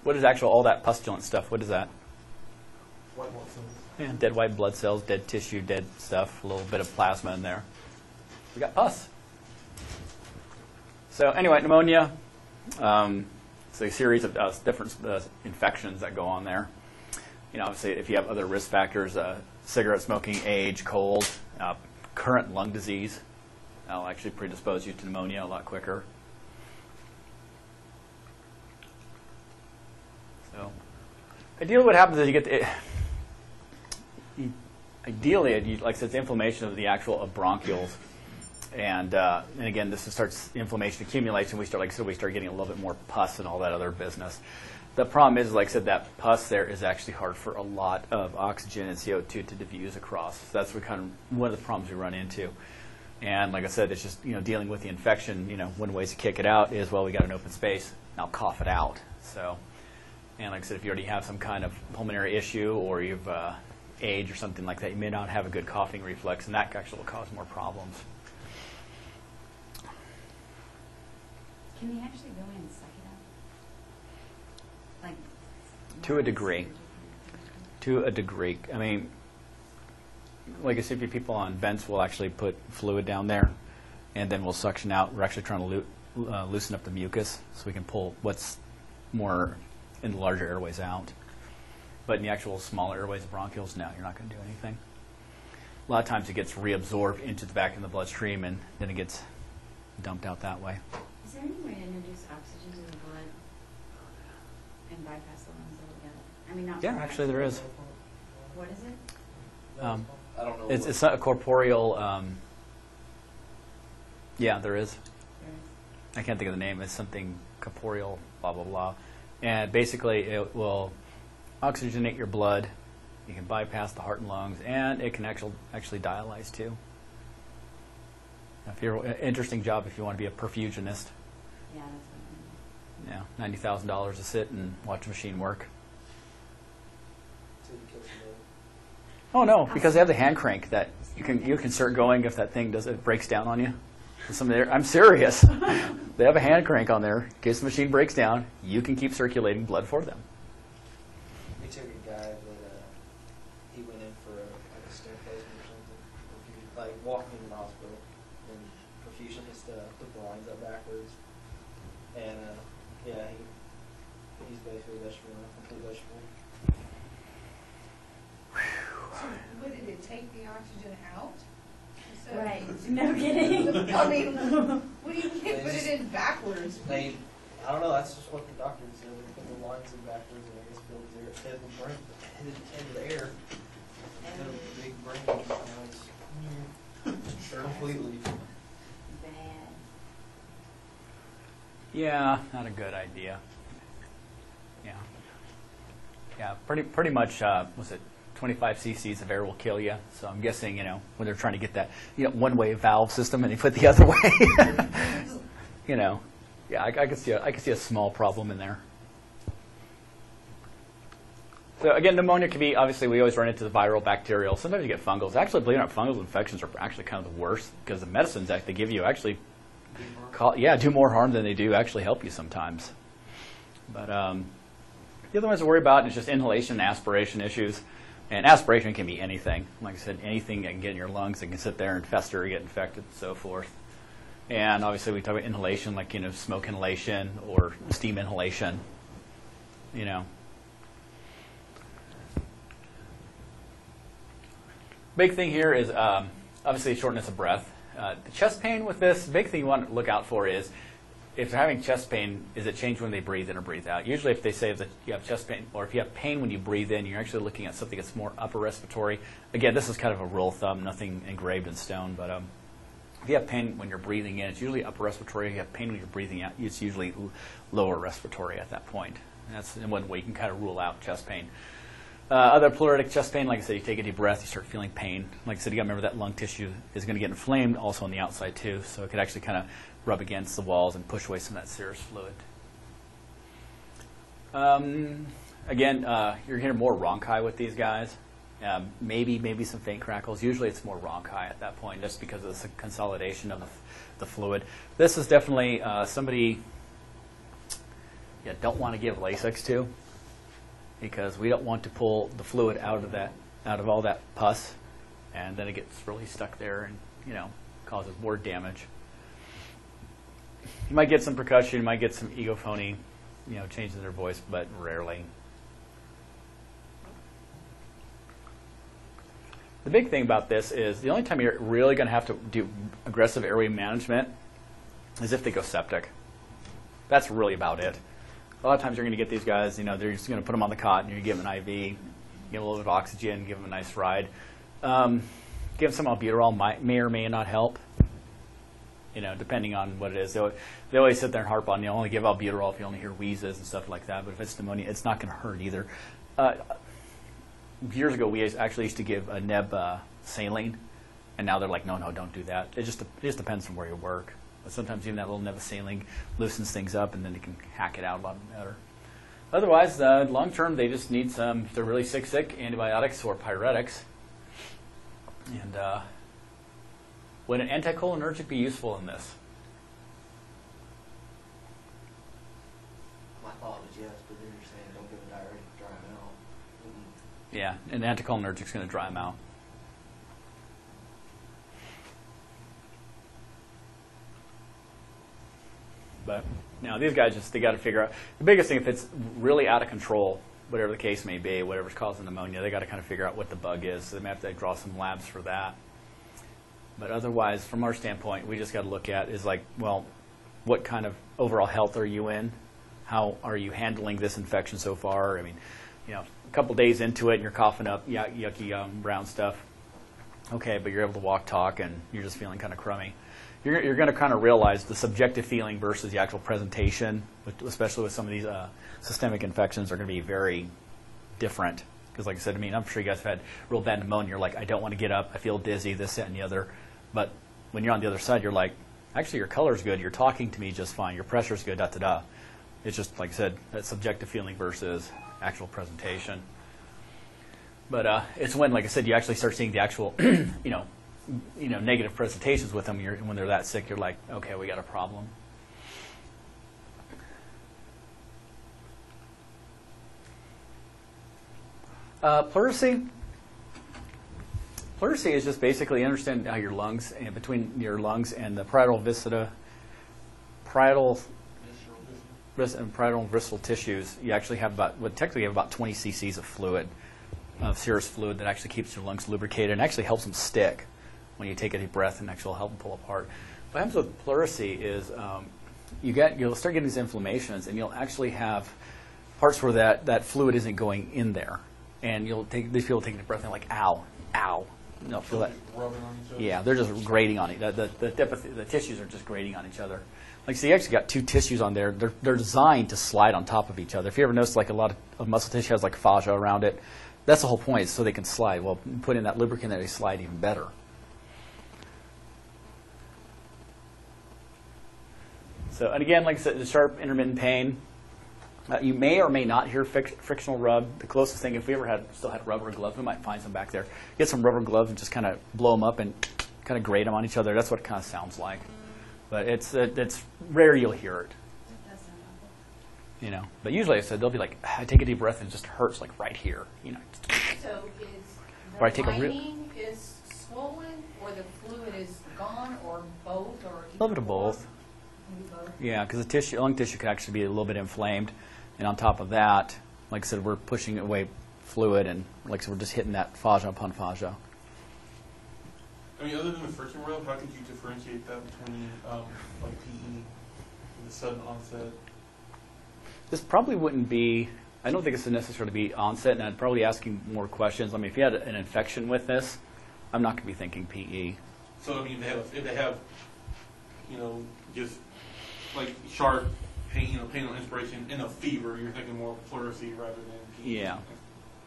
What is all that pustulent stuff? What is that? White blood cells. Yeah, dead white blood cells, dead tissue, dead stuff, a little bit of plasma in there. We got pus. So anyway, pneumonia. It's a series of different infections that go on there. obviously if you have other risk factors, cigarette smoking, age, cold, current lung disease, that'll actually predispose you to pneumonia a lot quicker. So, ideally, what happens is you get ideally, like I said, it's inflammation of the actual bronchioles, and again, this starts inflammation accumulation. We start getting a little bit more pus and all that other business. The problem is, like I said, that pus there is actually hard for a lot of oxygen and CO2 to diffuse across. So that's one of the problems we run into. And like I said, it's just dealing with the infection. One way to kick it out is, well, we got an open space. Now cough it out. So, and like I said, if you already have some kind of pulmonary issue or you've age or something like that, you may not have a good coughing reflex, and that actually will cause more problems. Can we actually go in and suck it up? Like, to a degree. To a degree. I mean, like I said, people on vents will actually put fluid down there, and then we'll suction out. We're actually trying to loosen up the mucus so we can pull what's more in the larger airways out. But in the actual smaller airways, bronchioles, no, you're not going to do anything. A lot of times it gets reabsorbed into the back of the bloodstream, and then it gets dumped out that way. Is there any way to introduce oxygen to the blood and bypass the lungs altogether? I mean, not. Yeah, actually there is. What is it? I don't know. It's not a corporeal. Yeah, there is. I can't think of the name. It's something corporeal, blah, blah, blah. And basically it will oxygenate your blood. You can bypass the heart and lungs, and it can actually dialyze too. If you're an interesting job if you want to be a perfusionist. Yeah, that's what Yeah, $90,000 to sit and watch a machine work. Till you kill somebody. Oh no, because they have the hand crank that you can start going if that thing breaks down on you. I'm serious. They have a hand crank on there. In case the machine breaks down, you can keep circulating blood for them. We took a guy that he went in for a stent placement or something. Like walking in the hospital, and perfusionist put the lines up backwards, and yeah, he's basically a vegetable, a complete vegetable. So, what did it take the oxygen out? So- Right. No kidding. I mean, what do you think? Put it in backwards. I don't know. That's just what the doctor said. They put the lines in backwards, and I guess build the head of the brain, head of the air, instead of the big brain. Completely. Bad. Yeah, not a good idea. Yeah. Yeah, pretty much, was it 25 cc's of air will kill you. So I'm guessing, when they're trying to get that, one-way valve system and they put the other way, yeah, I could see a small problem in there. So again, pneumonia can be, obviously, we always run into the viral, bacterial. Sometimes you get fungals. Actually, believe it or not, fungal infections are actually kind of the worst because the medicines that they give you actually do more harm than they do actually help you sometimes. But the other ones to worry about is just inhalation and aspiration issues. And aspiration can be anything. Like I said, anything that can get in your lungs that can sit there and fester or get infected and so forth. And obviously we talk about inhalation, like, smoke inhalation or steam inhalation, Big thing here is obviously shortness of breath. The chest pain with this, the big thing you want to look out for is if they're having chest pain, is it change when they breathe in or breathe out? Usually if they say that you have chest pain, or if you have pain when you breathe in, you're actually looking at something that's more upper respiratory. Again, this is kind of a rule of thumb, nothing engraved in stone, but if you have pain when you're breathing in, it's usually upper respiratory. If you have pain when you're breathing out, it's usually lower respiratory at that point. And that's one way you can kind of rule out chest pain. Other pleuritic chest pain, like I said, you take a deep breath, you start feeling pain. Like I said, you got to remember that lung tissue is going to get inflamed also on the outside too, so it could actually kind of rub against the walls and push away some of that serous fluid. Again, you're hearing more rhonchi with these guys. Maybe some faint crackles. Usually it's more rhonchi at that point just because of the consolidation of the fluid. This is definitely somebody you don't want to give Lasix to, because we don't want to pull the fluid out of all that pus, and then it gets really stuck there and causes more damage. You might get some percussion, you might get some egophony, changes in their voice, but rarely. the big thing about this is the only time you're really going to have to do aggressive airway management is if they go septic. That's really about it. A lot of times you're going to get these guys, you know, they're just going to put them on the cot and you give them an IV, give them a little bit of oxygen, give them a nice ride. Give them some albuterol, may or may not help, you know, depending on what it is. They always sit there and harp on, you only give albuterol if you only hear wheezes and stuff like that, but if it's pneumonia, it's not going to hurt either. Years ago, we actually used to give a neb saline, and now they're like, no, don't do that. It just depends on where you work. But sometimes even that little neb of saline loosens things up, and then you can hack it out a lot better. Otherwise, long term, they just need some, if they're really sick, antibiotics or pyretics. And would an anticholinergic be useful in this? My thought was yes, but then you're saying don't give a diuretic to dry them out. Yeah, an anticholinergic is going to dry them out. But now these guys they got to figure out the biggest thing. If it's really out of control, whatever the case may be, whatever's causing pneumonia, they got to kind of figure out what the bug is. So they may have to draw some labs for that. But otherwise, from our standpoint, we just got to look at is like, well, what kind of overall health are you in? How are you handling this infection so far? I mean, you know, a couple days into it and you're coughing up yucky brown stuff. Okay, but you're able to walk, talk, and you're just feeling kind of crummy. You're going to kind of realize the subjective feeling versus the actual presentation, especially with some of these systemic infections, are going to be very different. Because like I said, I mean, I'm sure you guys have had real bad pneumonia. You're like, I don't want to get up. I feel dizzy, this, that, and the other. But when you're on the other side, you're like, actually, your color's good. You're talking to me just fine. Your pressure's good, da-da-da. It's just, like I said, that subjective feeling versus actual presentation. But it's when, like I said, you actually start seeing the actual, negative presentations with them. When they're that sick, you're like, okay, we got a problem. Pleurisy. Pleurisy is just basically understand how your lungs, and between your lungs and the parietal visceral tissues, you actually have technically have about 20 cc's of fluid, of serous fluid that actually keeps your lungs lubricated and actually helps them stick when you take a deep breath and actually help them pull apart. What happens with pleurisy is you'll start getting these inflammations, and you'll actually have parts where that fluid isn't going in there. And these people taking a breath and they're like, ow, ow. Feel that? Rubbing on each other? Yeah, they're just grating on it. The tissues are just grating on each other. Like, so you actually got two tissues on there. They're designed to slide on top of each other. If you ever notice, like a lot of muscle tissue has like fascia around it, that's the whole point, so they can slide. Well, put in that lubricant, they slide even better. So, and again, like I said, the sharp intermittent pain. You may or may not hear frictional rub. The closest thing, if we ever still had rubber gloves, we might find some back there. Get some rubber gloves and just kind of blow them up and kind of grate them on each other. That's what it kind of sounds like. But it's rare you'll hear it. That does sound awful. But usually I said they'll be like, I take a deep breath and it just hurts like right here. So is Or I the take a lining is swollen, or the fluid is gone, or both, or A little bit of both. Maybe both. Yeah, because the lung tissue could actually be a little bit inflamed. And on top of that, like I said, we're pushing away fluid, and like I said, we're just hitting that fascia upon fascia. I mean, other than the friction rub, how could you differentiate that between like PE and the sudden onset? This probably wouldn't be, I don't think it's necessarily to be onset, and I'd probably ask you more questions. I mean, if you had an infection with this, I'm not going to be thinking PE. So, I mean, if they have, just like sharp pain, pain on inspiration, and a fever, you're thinking more pleurisy rather than PE.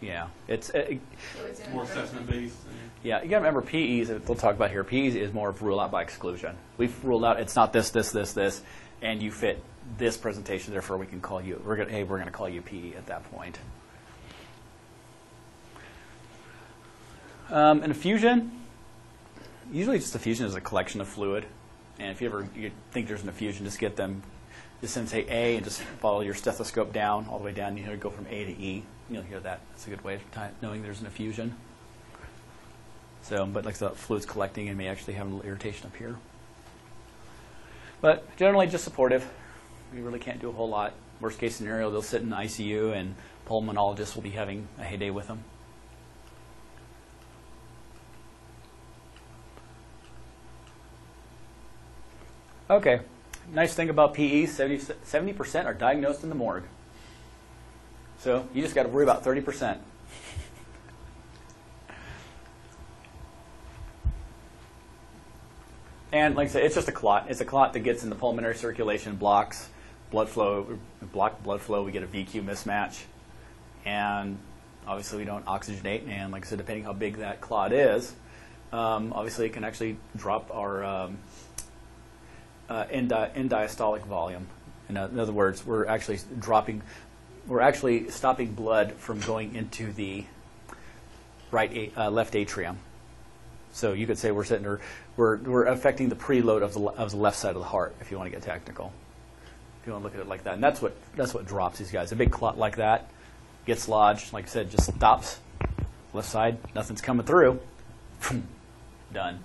Yeah. It's So it's an more infection. assessment based. yeah. You got to remember, PEs. We'll talk about here. PEs is more of rule out by exclusion. We've ruled out it's not this, and you fit this presentation. Therefore, we can call you. We're going to call you PE at that point. An effusion. Usually, just effusion is a collection of fluid. And if you think there's an effusion, just get them. Just say A and just follow your stethoscope down, all the way down. You go from A to E. You'll hear that. That's a good way of knowing there's an effusion. So, but like the fluid's collecting and may actually have a little irritation up here. But generally just supportive. We really can't do a whole lot. Worst case scenario, they'll sit in the ICU and pulmonologists will be having a heyday with them. Okay. Nice thing about PE, 70% are diagnosed in the morgue. So you just got to worry about 30%. And like I said, it's just a clot. It's a clot that gets in the pulmonary circulation, blocks blood flow, we get a VQ mismatch. And obviously we don't oxygenate. And like I said, depending how big that clot is, obviously it can actually drop our end diastolic volume. In other words, we're actually stopping blood from going into the left atrium. So you could say we're sitting there, we're affecting the preload of the left side of the heart, if you want to get technical. If you want to look at it like that, and that's what drops these guys. A big clot like that gets lodged, like I said, just stops. Left side, nothing's coming through. Done.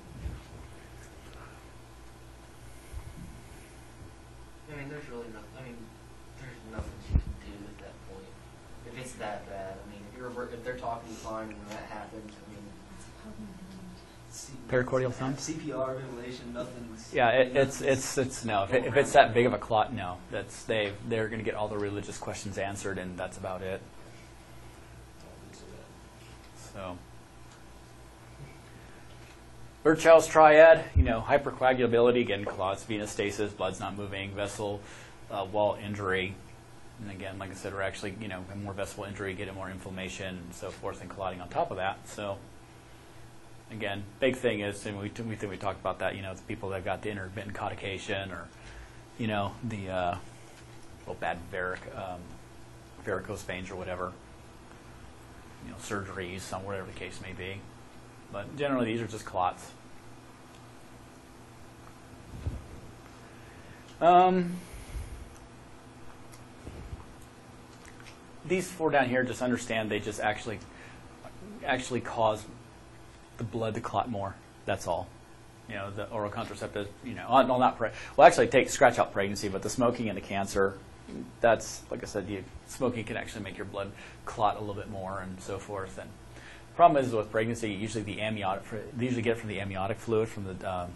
I mean, there's really nothing. I mean, there's nothing you can do at that point if it's that bad. I mean, if they're talking fine and that happens, I mean, Pericardial thumb? CPR, ventilation, nothing's. Yeah, it's no. If it's that big of a clot, no. They're going to get all the religious questions answered, and that's about it. So, Virchow's triad, hypercoagulability, again, clots, venous stasis, blood's not moving, vessel wall injury, and again, like I said, we're actually, have more vessel injury, getting more inflammation, and so forth, and clotting on top of that. So, again, big thing is, and we talked about that, the people that got the intermittent caudication or, the bad varicose veins or whatever, surgeries, whatever the case may be. But generally, these are just clots. These four down here, just understand they just actually cause the blood to clot more. That's all. The oral contraceptive, scratch out pregnancy, but the smoking and the cancer, that's, like I said, smoking can actually make your blood clot a little bit more and so forth. And the problem is with pregnancy, usually they usually get it from the amniotic fluid, from the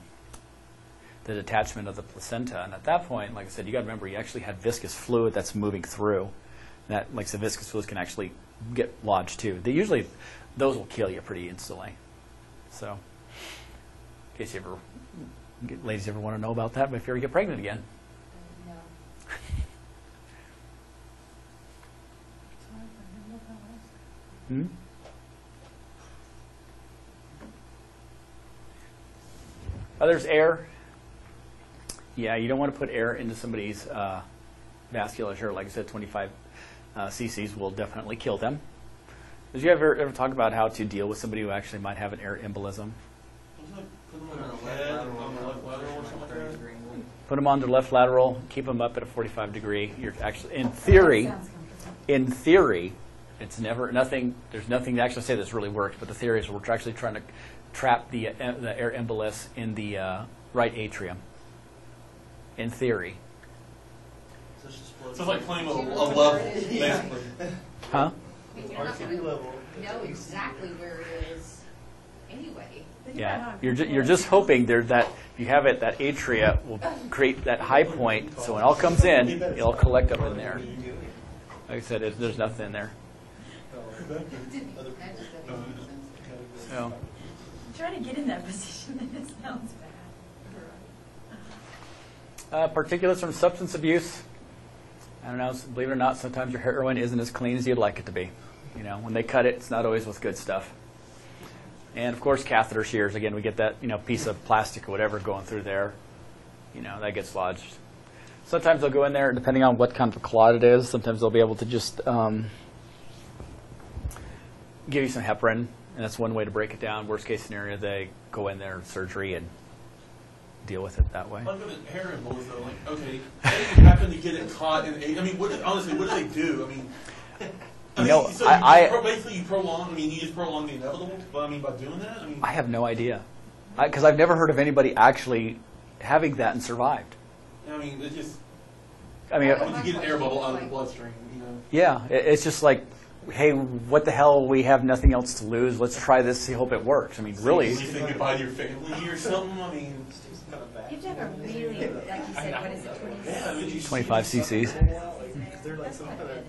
detachment of the placenta. And at that point, like I said, you got to remember, you actually have viscous fluid that's moving through. That, like the viscous fluids can actually get lodged too. Those will kill you pretty instantly. So, in case ladies ever want to know about that, if you ever get pregnant again. No. Hmm? There's air. Yeah, you don't want to put air into somebody's vasculature. Like I said, 25 cc's will definitely kill them. Did you ever talk about how to deal with somebody who actually might have an air embolism? Put them on the left lateral, keep them up at a 45 degree. You're actually, in theory, it's nothing. There's nothing to actually say this really works. But the theory is we're actually trying to trap the air embolus in the right atrium. In theory. So it's like playing a level, basically. Huh? You're not going to know exactly where it is anyway. Yeah, you're just hoping that you have it, that atria will create that high point, so when it all comes in, it'll collect up in there. Like I said, there's nothing in there. So, I'm trying to get in that position and it sounds bad. particulates from substance abuse. I don't know, believe it or not, sometimes your heroin isn't as clean as you'd like it to be. When they cut it, it's not always with good stuff. And, of course, catheter shears. Again, we get that, piece of plastic or whatever going through there. That gets lodged. Sometimes they'll go in there, depending on what kind of a clot it is, sometimes they'll be able to just give you some heparin, and that's one way to break it down. Worst case scenario, they go in there, surgery, and deal with it that way. Like with a hair embolism, though, like, okay, if you happen to get it caught in honestly, what do they do? Basically you prolong, you just prolong the inevitable, but by doing that, I have no idea. Because I've never heard of anybody actually having that and survived. It's just, once you get an air bubble out of the bloodstream, Yeah, it's just like, hey, what the hell? We have nothing else to lose. Let's try this. See, hope it works. I mean, really. You say goodbye to your family or something. I mean, You have to have a really, like you said, what is it, 25 cc's. That's quite a bit.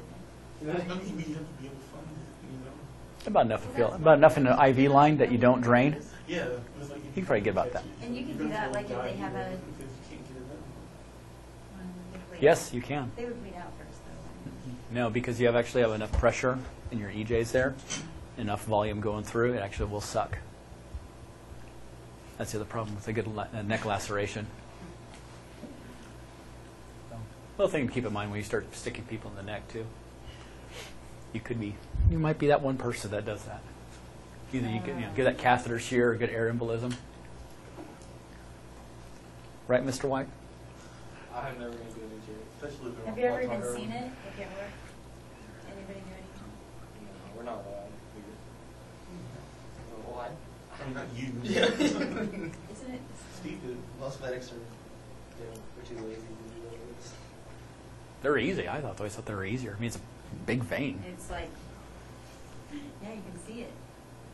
I mean, you have to be able to fund it, you know. About enough to feel. About enough in an IV line that you don't drain. Yeah. It's like You can probably get about that. And you can do that like if they have a, Yes, you can. they would bleed out first though. No, because you actually have enough pressure in your EJs there, enough volume going through, it actually will suck. That's the other problem with a good neck laceration. So, little thing to keep in mind when you start sticking people in the neck too. You might be that one person that does that. Either you get that catheter shear or get air embolism. Right, Mr. White? I'm never going to do it here. Especially if they're Have on you ever fire. even seen it? Like ever? Anybody do anything? No, we're not allowed. We're allowed. I mean, not you. Yeah. Isn't it? Steve did. Most medics are, we're too lazy to do those. They're easy. I always thought they were easier. I mean, it's a big vein. It's like, yeah, you can see it.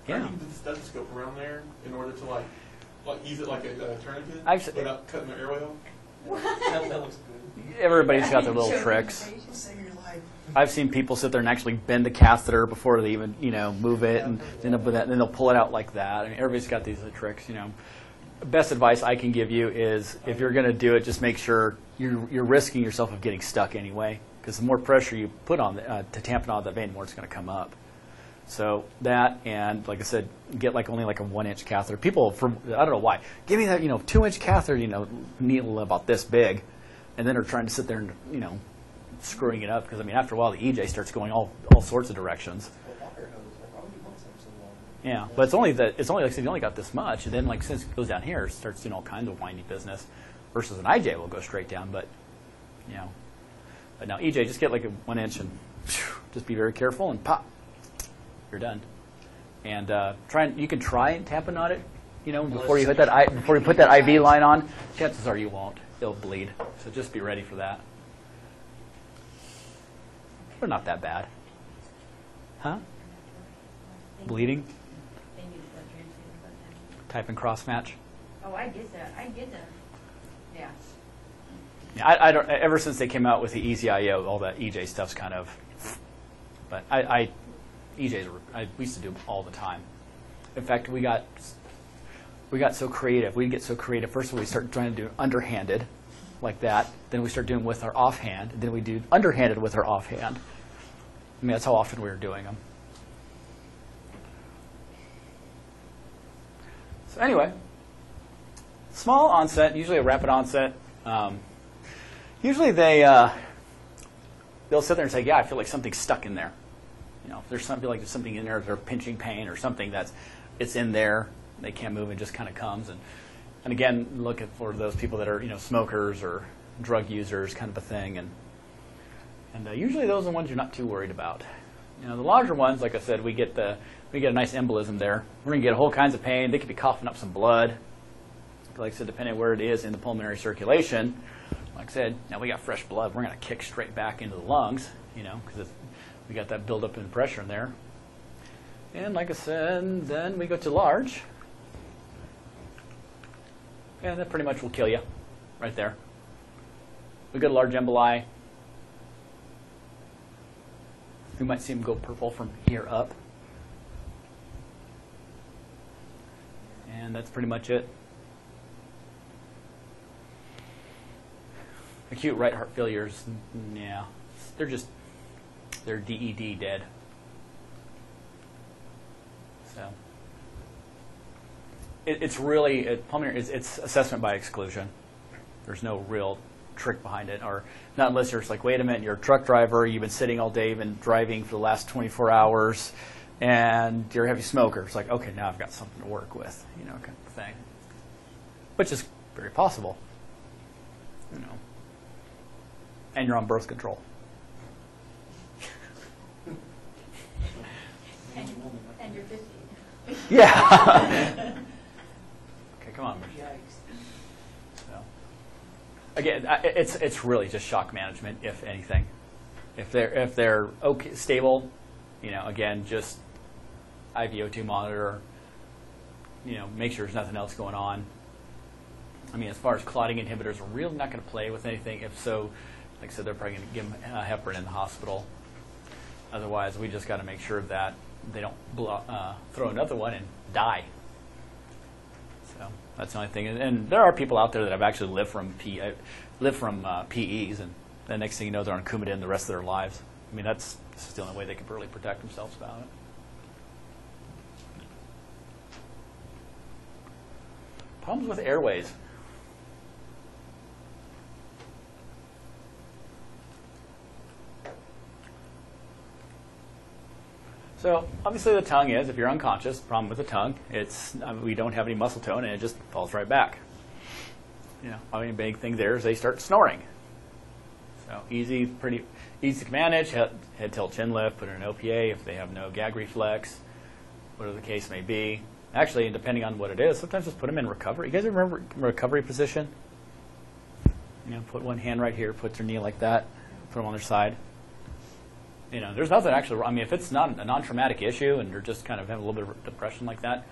I Yeah. need the stethoscope around there in order to like use it like a tourniquet I've se- without cutting the airway off. That looks good. Everybody's got their little tricks. Save your life. I've seen people sit there and actually bend the catheter before they even, move it, and then they'll pull it out like that. I mean, everybody's got these other tricks, Best advice I can give you is if you're going to do it, just make sure you're risking yourself of getting stuck anyway, because the more pressure you put on to tamp it on the vein, the more it's going to come up. So that, and like I said, get only a 1-inch catheter. People, I don't know why, give me that 2-inch catheter, needle about this big, and then are trying to sit there and screwing it up, because I mean after a while the EJ starts going all sorts of directions. Well, water hose, like, why would you want some so long? Yeah, but it's only like I said, you only got this much, and then since it goes down here, it starts doing all kinds of windy business. Versus an IJ will go straight down, but but now EJ, just get like a 1-inch and just be very careful and pop, you're done. And you can try and tamponade it, before you put that IV line on. Chances are you won't; it'll bleed. So just be ready for that. They're not that bad, huh? Bleeding. They need blood transfusion, but Type and cross match. oh, I get that. Yeah. Yeah, I don't. Ever since they came out with the Easy IO, all that EJ stuff's kind of. But EJs we used to do them all the time. In fact, we got so creative. We get so creative. First of all, we started trying to do underhanded, like that. Then we started doing with our offhand. Then we do underhanded with our offhand. I mean, that's how often we were doing them. So anyway, small onset, usually a rapid onset. Usually they'll sit there and say, "Yeah, I feel like something's stuck in there." There's something in there, they're pinching pain or something it's in there. They can't move and just kind of comes. And again, look for those people that are smokers or drug users, kind of a thing. And usually those are the ones you're not too worried about. The larger ones, like I said, we get a nice embolism there. We're going to get all kinds of pain. They could be coughing up some blood. Like I said, depending on where it is in the pulmonary circulation, like I said, now we got fresh blood. We're going to kick straight back into the lungs, because we got that buildup in pressure in there. And like I said, then we go to large. And that pretty much will kill you right there. We got a large emboli. We might see them go purple from here up. And that's pretty much it. Acute right heart failures, yeah, they're DED, dead. So it's really pulmonary. It's assessment by exclusion. There's no real trick behind it, or not unless you're just like, wait a minute, you're a truck driver, you've been sitting all day, you've been driving for the last 24 hours, and you're a heavy smoker. It's like, okay, now I've got something to work with, kind of thing, which is very possible, and you're on birth control. And you're 50. Yeah. Okay, come on. So, again, it's really just shock management, if anything. If they're okay, stable, Again, just IVO2 monitor, make sure there's nothing else going on. I mean, as far as clotting inhibitors, we're really not going to play with anything. If so, like I said, they're probably going to give them heparin in the hospital. Otherwise, we just got to make sure that they don't throw another one and die. So that's the only thing. And there are people out there that have actually lived from PEs, and the next thing you know, they're on Coumadin the rest of their lives. I mean, this is the only way they can really protect themselves about it. Problems with airways. So obviously the tongue is, if you're unconscious, problem with the tongue, we don't have any muscle tone and it just falls right back. I mean, big thing there is they start snoring. So pretty easy to manage, head tilt chin lift, put in an OPA if they have no gag reflex, whatever the case may be. Actually, depending on what it is, sometimes just put them in recovery. You guys remember recovery position? Put one hand right here, put their knee like that, put them on their side. There's nothing actually. I mean, if it's not a non-traumatic issue and they're just kind of having a little bit of depression like that,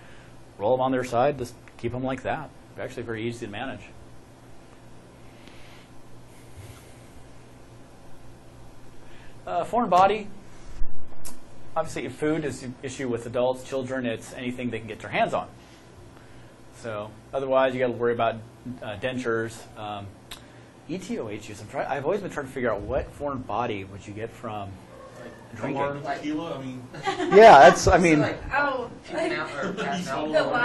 roll them on their side. Just keep them like that. They're actually very easy to manage. Foreign body. Obviously, food is an issue with adults, children. It's anything they can get their hands on. So otherwise, you got to worry about dentures. ETOH use. I've always been trying to figure out what foreign body would you get from drinking. Tequila, I mean. Yeah, that's. I mean. The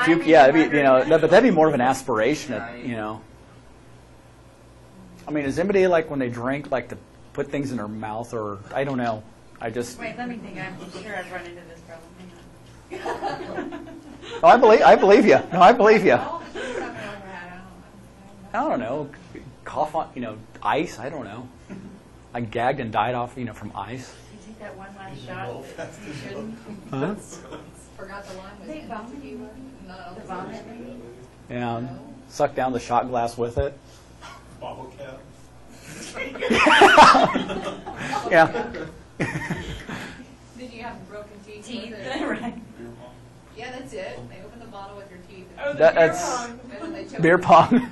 Puke, yeah, but that'd be more of an aspiration. I mean, is anybody like when they drink like to put things in their mouth, or I don't know. Wait, let me think. I'm sure I've run into this problem. Hang on. Oh, I believe you. No, I believe you. I don't know. Cough on, ice. I don't know. I gagged and died off, from ice. You take that one last shot that you shouldn't. Huh? Forgot the line was They vomit? tequila. No. The vomit, maybe? Yeah. Suck down the shot glass with it. Bottle cap. Yeah. Did you have broken teeth? Teeth, with it? right. Yeah, that's it. They open the bottle with your teeth. Oh, That's And then they choke beer you. pong.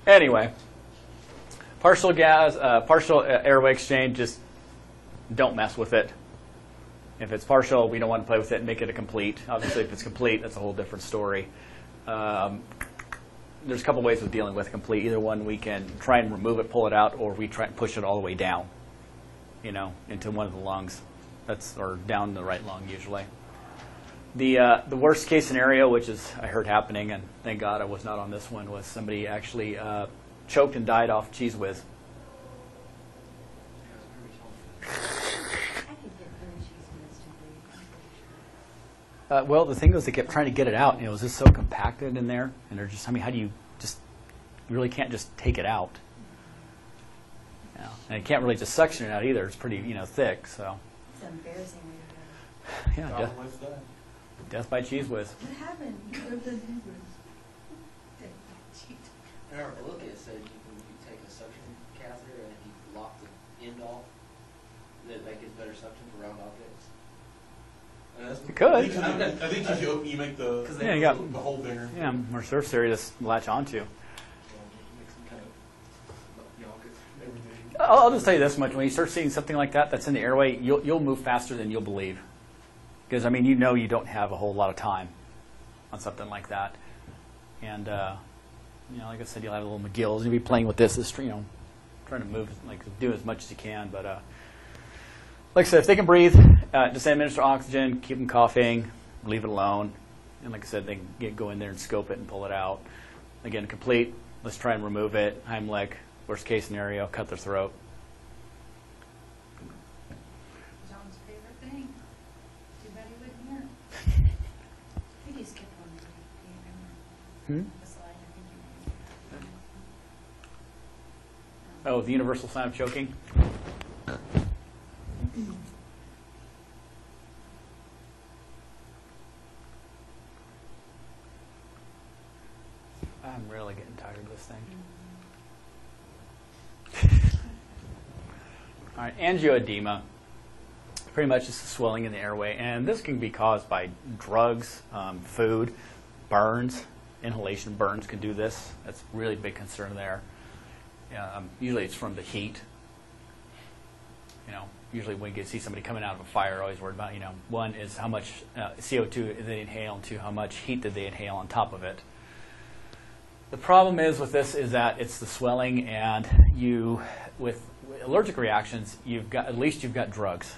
Anyway, partial airway exchange, just don't mess with it. If it's partial, we don't want to play with it and make it a complete. Obviously, if it's complete, that's a whole different story. There's a couple ways of dealing with complete. Either one, we can try and remove it, pull it out, or we try and push it all the way down, into one of the lungs. Or down the right lung usually. The worst case scenario, which is I heard happening, and thank God I was not on this one, was somebody actually choked and died off Cheese Whiz. Well, the thing was they kept trying to get it out, and it was just so compacted in there, and they're just, how do you you really can't just take it out. And you can't really just suction it out either. It's pretty, thick, so. It's embarrassing. Yeah, death by Cheese Whiz. What happened? Our book it said you take a suction catheter and you lock the end off, that make it better suction for round objects. You could. I think if you open, you make the You got the hole bigger. more surface area to latch onto. I'll just tell you this much: when you start seeing something like that that's in the airway, you'll move faster than you'll believe, because you don't have a whole lot of time on something like that, and like I said, you'll have little McGills. You'll be playing with this, trying to move, do as much as you can. But like I said, if they can breathe, just administer oxygen, keep them coughing, leave it alone, and like I said, they can go in there and scope it and pull it out. Again, complete. Let's try and remove it. Heimlich. Worst case scenario, cut their throat. John's favorite thing. Too bad he wouldn't hear. I think you skipped one. Do you remember? The slide, I think you Oh, the universal sign of choking. I'm really getting tired of this thing. All right, angioedema. Pretty much just swelling in the airway, and this can be caused by drugs, food, burns. Inhalation burns can do this. That's a really big concern there. Usually it's from the heat. Usually when you see somebody coming out of a fire, always worried about, one is how much CO2 did they inhale, and two, how much heat did they inhale on top of it. The problem is with this is that it's the swelling, and with allergic reactions, at least you've got drugs.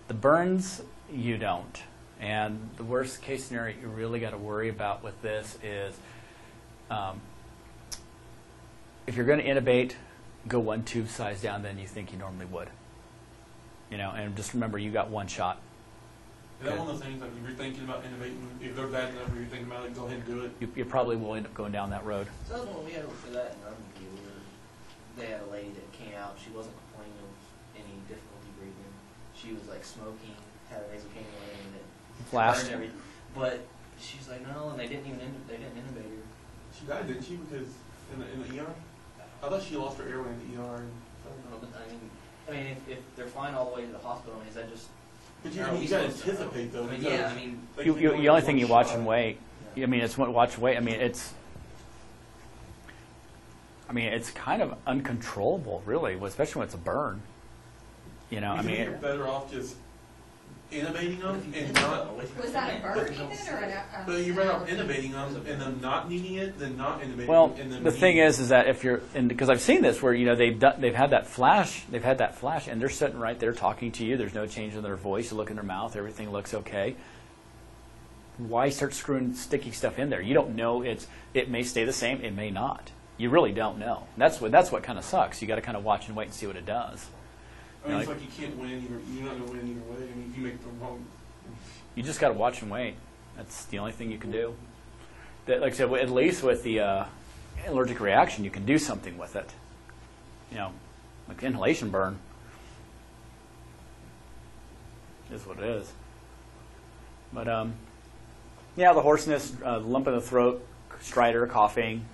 The burns, you don't. And the worst case scenario you really got to worry about with this is if you're going to intubate, go one tube size down than you think you normally would. And just remember, you got one shot. Is that one of those things, like if you're thinking about intubating, if they're bad enough or you're thinking about it, go ahead and do it? You probably will end up going down that road. So that's when we had for that in Army, where they had a lady that came out. She wasn't complaining of any difficulty breathing. She was like smoking, had a nasal cannula, and it Flashed. burned everything. But she's like, no, and they didn't intubate her. She died, didn't she? Because in the ER? I thought she lost her airway in the ER. No, but I mean, if they're flying all the way to the hospital, is that just? But you got to anticipate though. Yeah, I mean, like, The only thing you watch and shot. wait. Yeah. I mean, it's watch and wait. It's kind of uncontrollable, really, especially when it's a burn. You're better off just intubating them and not. Was that a burn even, or a But you're better off intubating them and them not needing it than not intubating. Well, and them the thing needing is that if you're, because I've seen this where they've had that flash, and they're sitting right there talking to you. There's no change in their voice. You look in their mouth, everything looks okay. Why start screwing sticky stuff in there? You don't know. It may stay the same. It may not. You really don't know. That's what kind of sucks. You got to kind of watch and wait and see what it does. I mean, it's like you can't win either. You're not going to win either way. I mean, if you make the wrong. You just got to watch and wait. That's the only thing you can do. Like I said, at least with the allergic reaction, you can do something with it. Like inhalation burn is what it is. But the hoarseness, lump in the throat, stridor, coughing.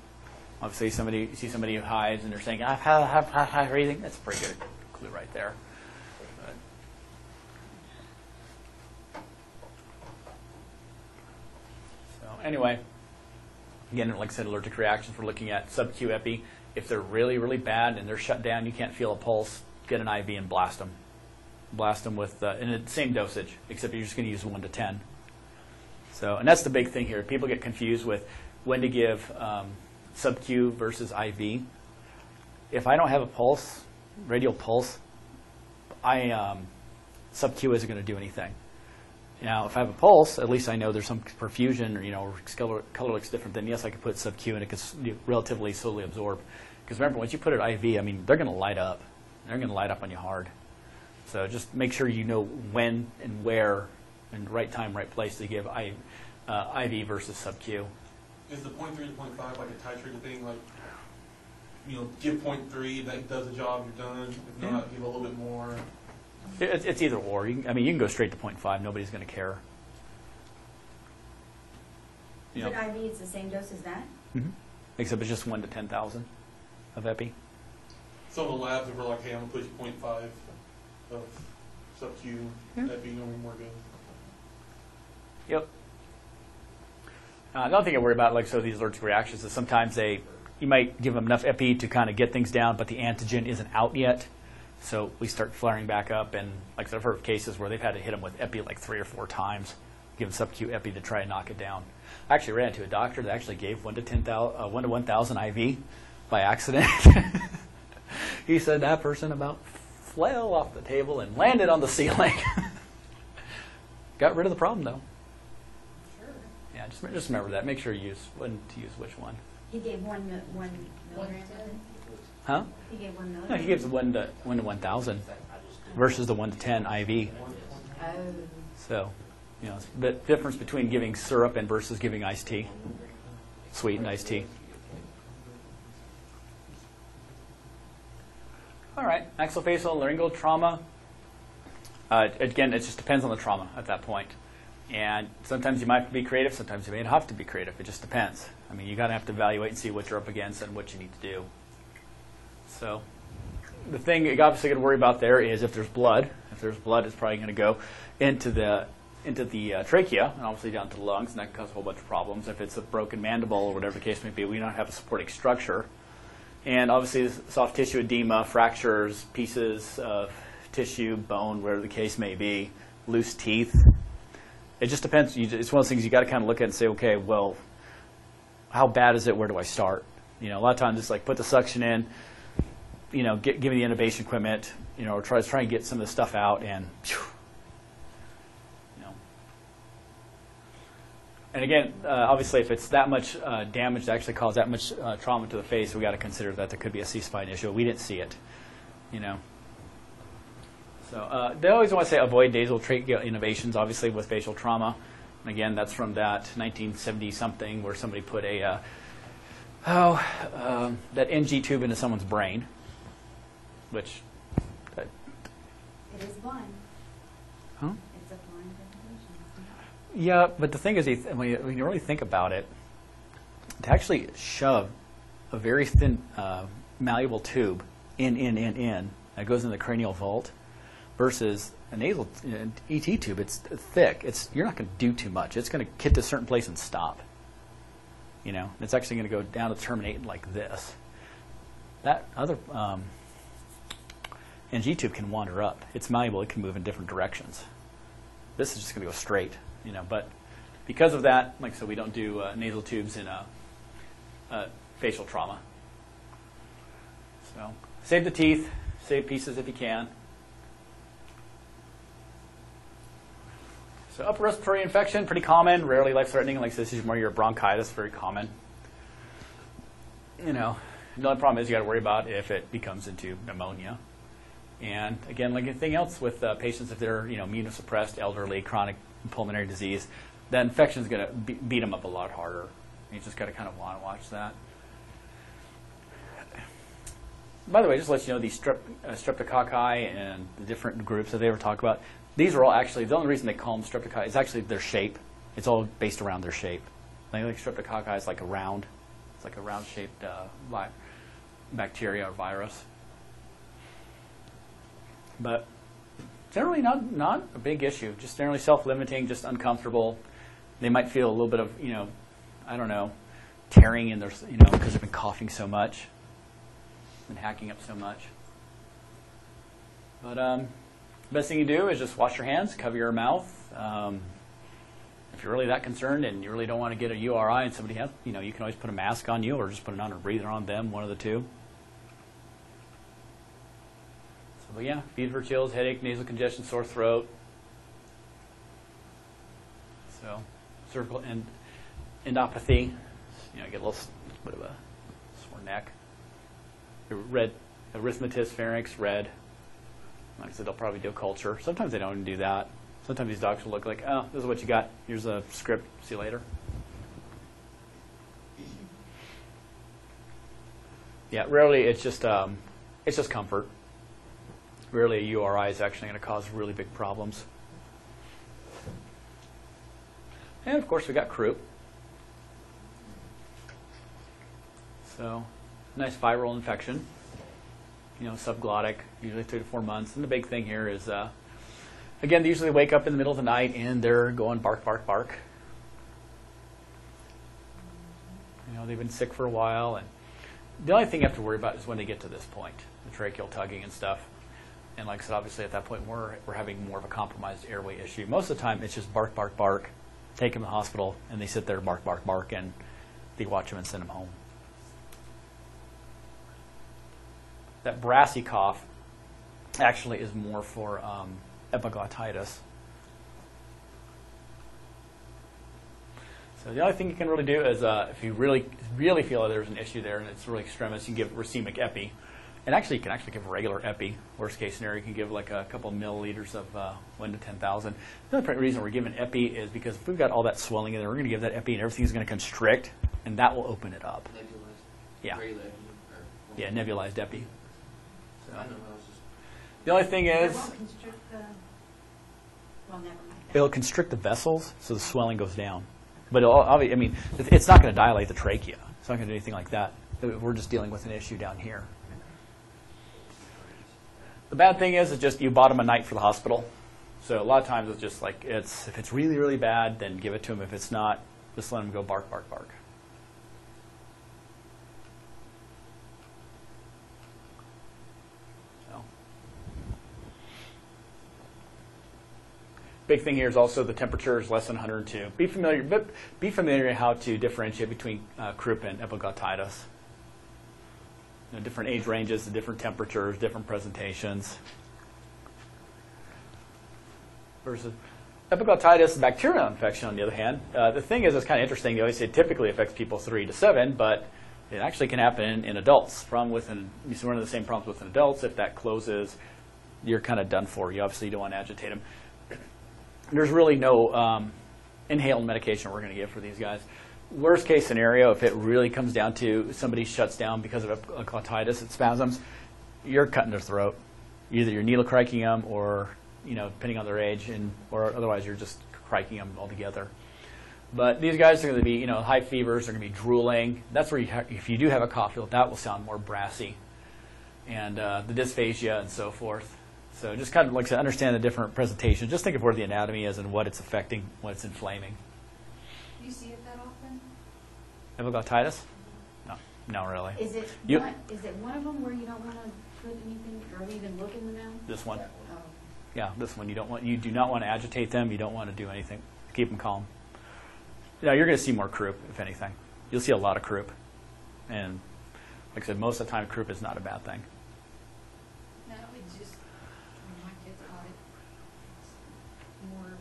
Obviously, you see somebody who hides and they're saying, "I've had breathing." That's a pretty good clue right there. Anyway, again, like I said, allergic reactions, we're looking at sub-Q epi. If they're really, really bad and they're shut down, you can't feel a pulse, get an IV and blast them. Blast them with, in the same dosage, except you're just going to use 1 to 10. So, and that's the big thing here. People get confused with when to give sub-Q versus IV. If I don't have a pulse, radial pulse, sub-Q isn't going to do anything. Now, if I have a pulse, at least I know there's some perfusion, or color looks different, then yes, I could put sub-Q and it can relatively slowly absorb. Because remember, once you put it IV, they're going to light up. They're going to light up on you hard. So just make sure you know when and where and right time, right place to give IV versus sub-Q. Is the 0.3 to 0.5 like a titrator thing? Like, give 0.3, that does the job, you're done. If not, give a little bit more. It's either or. You can go straight to 0.5. Nobody's going to care. But IV, it's the same dose as that? Mm-hmm. Except it's just 1 to 10,000 of epi. Some of the labs are like, hey, I'm going to push 0.5 of sub-Q epi, more good. Yep. Another thing I worry about, these allergic reactions, is sometimes you might give them enough epi to kind of get things down, but the antigen isn't out yet. So we start flaring back up, and like I said, I've heard of cases where they've had to hit them with epi 3 or 4 times, give them sub-Q epi to try and knock it down. I actually ran into a doctor that actually gave 1 to 1,000 IV by accident. He said that person about fell off the table and landed on the ceiling. Got rid of the problem though. Sure. Yeah, just remember that. Make sure you use when to use which one. He gave one milligram of it? Huh? He gave 1 milligram? No, he gives 1 to 1,000 versus the 1 to 10 IV. Oh. So, it's the difference between giving syrup and versus giving iced tea, sweetened iced tea. All right, maxillofacial laryngeal trauma. Again, it just depends on the trauma at that point. And sometimes you might be creative, sometimes you may not have to be creative. It just depends. I mean, you got to have to evaluate and see what you're up against and what you need to do. So the thing you're obviously going to worry about there is if there's blood. If there's blood, it's probably going to go into the trachea and obviously down to the lungs, and that can cause a whole bunch of problems. If it's a broken mandible or whatever the case may be, we don't have a supporting structure. And obviously soft tissue edema, fractures, pieces of tissue, bone, whatever the case may be, loose teeth. It just depends. It's one of those things you got to kind of look at and say, okay, well, how bad is it? Where do I start? You know, a lot of times it's like put the suction in, you know, give me the intubation equipment, you know, or try and get some of the stuff out, and you know. And again, obviously, if it's that much damage to actually cause that much trauma to the face, we got to consider that there could be a C-spine issue. We didn't see it, you know. So they always want to say avoid nasal tracheal innovations, obviously, with facial trauma. And again, that's from that 1970-something where somebody put a that NG tube into someone's brain, which It is blind. huh? It's a blind ventilation, isn't it? Yeah, but the thing is, when you really think about it, to actually shove a very thin, malleable tube in that goes in the cranial vault versus a nasal ET tube, it's thick. You're not going to do too much. It's going to get to a certain place and stop. You know, it's actually going to go down to terminate like this. That other NG tube can wander up. It's malleable. It can move in different directions. This is just going to go straight. You know, but because of that, like so, we don't do nasal tubes in facial trauma. So save the teeth, save pieces if you can. So upper respiratory infection, pretty common, rarely life-threatening. Like this is more your bronchitis, very common. You know, the only problem is you got to worry about if it becomes into pneumonia. And again, like anything else with patients, if they're immunosuppressed, elderly, chronic pulmonary disease, that infection is going to beat them up a lot harder. You just got to kind of want to watch that. By the way, just to let you know, these streptococci and the different groups that they ever talk about, these are all actually, the only reason they call them streptococci is actually their shape. It's all based around their shape. Like streptococci is like a round, it's like a round-shaped bacteria or virus. But generally not a big issue, just generally self-limiting, just uncomfortable. They might feel a little bit of, I don't know, tearing in their, because they've been coughing so much and hacking up so much. But best thing you do is just wash your hands, cover your mouth. If you're really that concerned and you really don't want to get a URI and somebody has, you can always put a mask on you or just put an under breather on them, one of the two. So, but yeah, fever, chills, headache, nasal congestion, sore throat. So, cervical endopathy, get a little bit of a sore neck. Red, erythematous, pharynx, red. Like I said, they'll probably do a culture. Sometimes they don't even do that. Sometimes these docs will look like, oh, this is what you got. Here's a script. See you later. Yeah, rarely it's just comfort. Rarely a URI is actually going to cause really big problems. And of course we got croup. So, nice viral infection. Subglottic, usually 3 to 4 months. And the big thing here is, again, they usually wake up in the middle of the night and they're going bark, bark, bark. They've been sick for a while. And the only thing you have to worry about is when they get to this point, the tracheal tugging and stuff. And like I said, obviously at that point we're having more of a compromised airway issue. Most of the time it's just bark, bark, bark. Take them to the hospital and they sit there, bark, bark, bark, and they watch them and send them home. That brassy cough actually is more for epiglottitis. So the only thing you can really do is if you really, really feel that there's an issue there and it's really extremist, you can give racemic epi. And actually, you can actually give regular epi. Worst case scenario, you can give like a couple milliliters of 1 to 10,000. The only reason we're giving epi is because if we've got all that swelling in there, we're going to give that epi and everything's going to constrict, and that will open it up. Nebulized. Yeah. Regular. Yeah, nebulized epi. So. I know, I was just... The only thing It is, won't constrict the Well, never mind. It'll constrict the vessels, so the swelling goes down. But I mean, it's not going to dilate the trachea. It's not going to do anything like that. We're just dealing with an issue down here. The bad thing is just you bought them a night for the hospital. So a lot of times it's just like, if it's really, really bad, then give it to them. If it's not, just let them go bark, bark, bark. So. Big thing here is also the temperature is less than 102. Be familiar how to differentiate between croup and epiglottitis. You know, different age ranges, different temperatures, different presentations. Versus epiglottitis, bacterial infection, on the other hand. The thing is, it's kind of interesting. They always say it typically affects people 3 to 7, but it actually can happen in adults. One of the same problems with adults. If that closes, you're kind of done for. You obviously don't want to agitate them. There's really no inhaled medication we're going to give for these guys. Worst case scenario, if it really comes down to somebody shuts down because of epiglottitis and spasms, you're cutting their throat. Either you're needle criking them, or depending on their age, or otherwise you're just criking them altogether. But these guys are going to be, high fevers. They're going to be drooling. That's where if you do have a cough, that will sound more brassy, and the dysphagia and so forth. So just kind of like to understand the different presentations. Just think of where the anatomy is and what it's affecting, what it's inflaming. Do you see it that often? Epiglottitis? No, not really. Is it one of them where you don't want to put anything or even look in the mouth? This one. Oh. Yeah, this one. You do not want to agitate them. You don't want to do anything. Keep them calm. Now you're going to see more croup, if anything. You'll see a lot of croup, and like I said, most of the time croup is not a bad thing. No, it's just when my kids got it. It's more,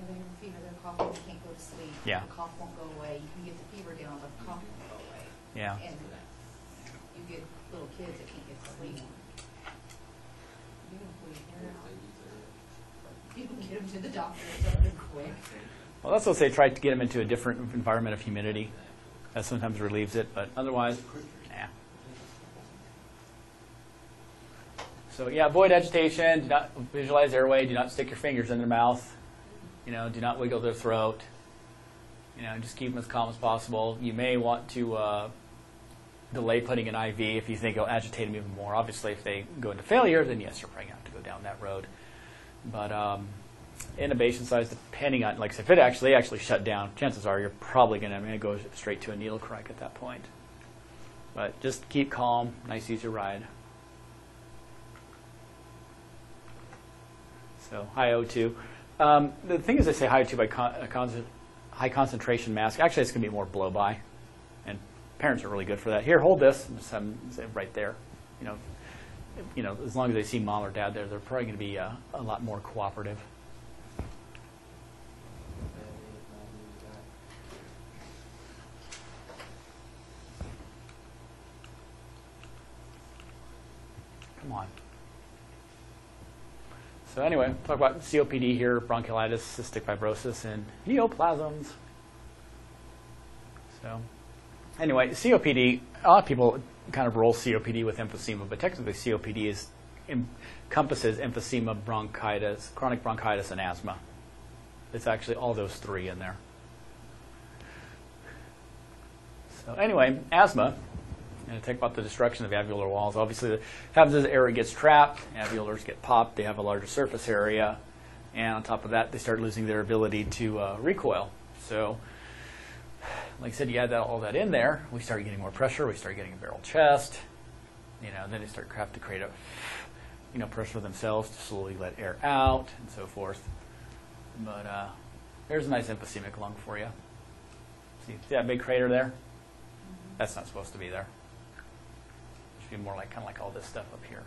they have a fever, they're coughing, they can't go to sleep. Yeah. The cough won't go away. You can get the fever down, but the cough won't go away. Yeah. And you get little kids that can't get to sleep. You can get them to the doctor something quick. Well, that's what they try to get them into a different environment of humidity. That sometimes relieves it, but otherwise, nah. So yeah, avoid agitation. Do not visualize airway. Do not stick your fingers in their mouth. Do not wiggle their throat. Just keep them as calm as possible. You may want to delay putting an IV if you think it'll agitate them even more. Obviously, if they go into failure, then yes, you're probably going to have to go down that road. But intubation size, depending on, like I said, if it actually shut down, chances are you're probably going to go straight to a needle cric at that point. But just keep calm, nice easy ride. So high O2. The thing is, they say high O2 by high concentration mask. Actually, it's going to be more blow by, and parents are really good for that. Here, hold this. Just have them say right there. As long as they see mom or dad there, they're probably going to be a lot more cooperative. Come on. So anyway, talk about COPD here, bronchiolitis, cystic fibrosis, and neoplasms. So anyway, COPD, a lot of people kind of roll COPD with emphysema, but technically COPD encompasses emphysema, bronchitis, chronic bronchitis, and asthma. It's actually all those three in there. So anyway, asthma, and talk about the destruction of alveolar walls. Obviously, what happens is the air gets trapped, alveolars get popped, they have a larger surface area, and on top of that, they start losing their ability to recoil. So, like I said, you add all that in there, we start getting more pressure, we start getting a barrel chest, then they start to have to create a pressure for themselves to slowly let air out and so forth. But there's a nice emphysemic lung for you. See that big crater there? That's not supposed to be there. It should be more kind of like all this stuff up here.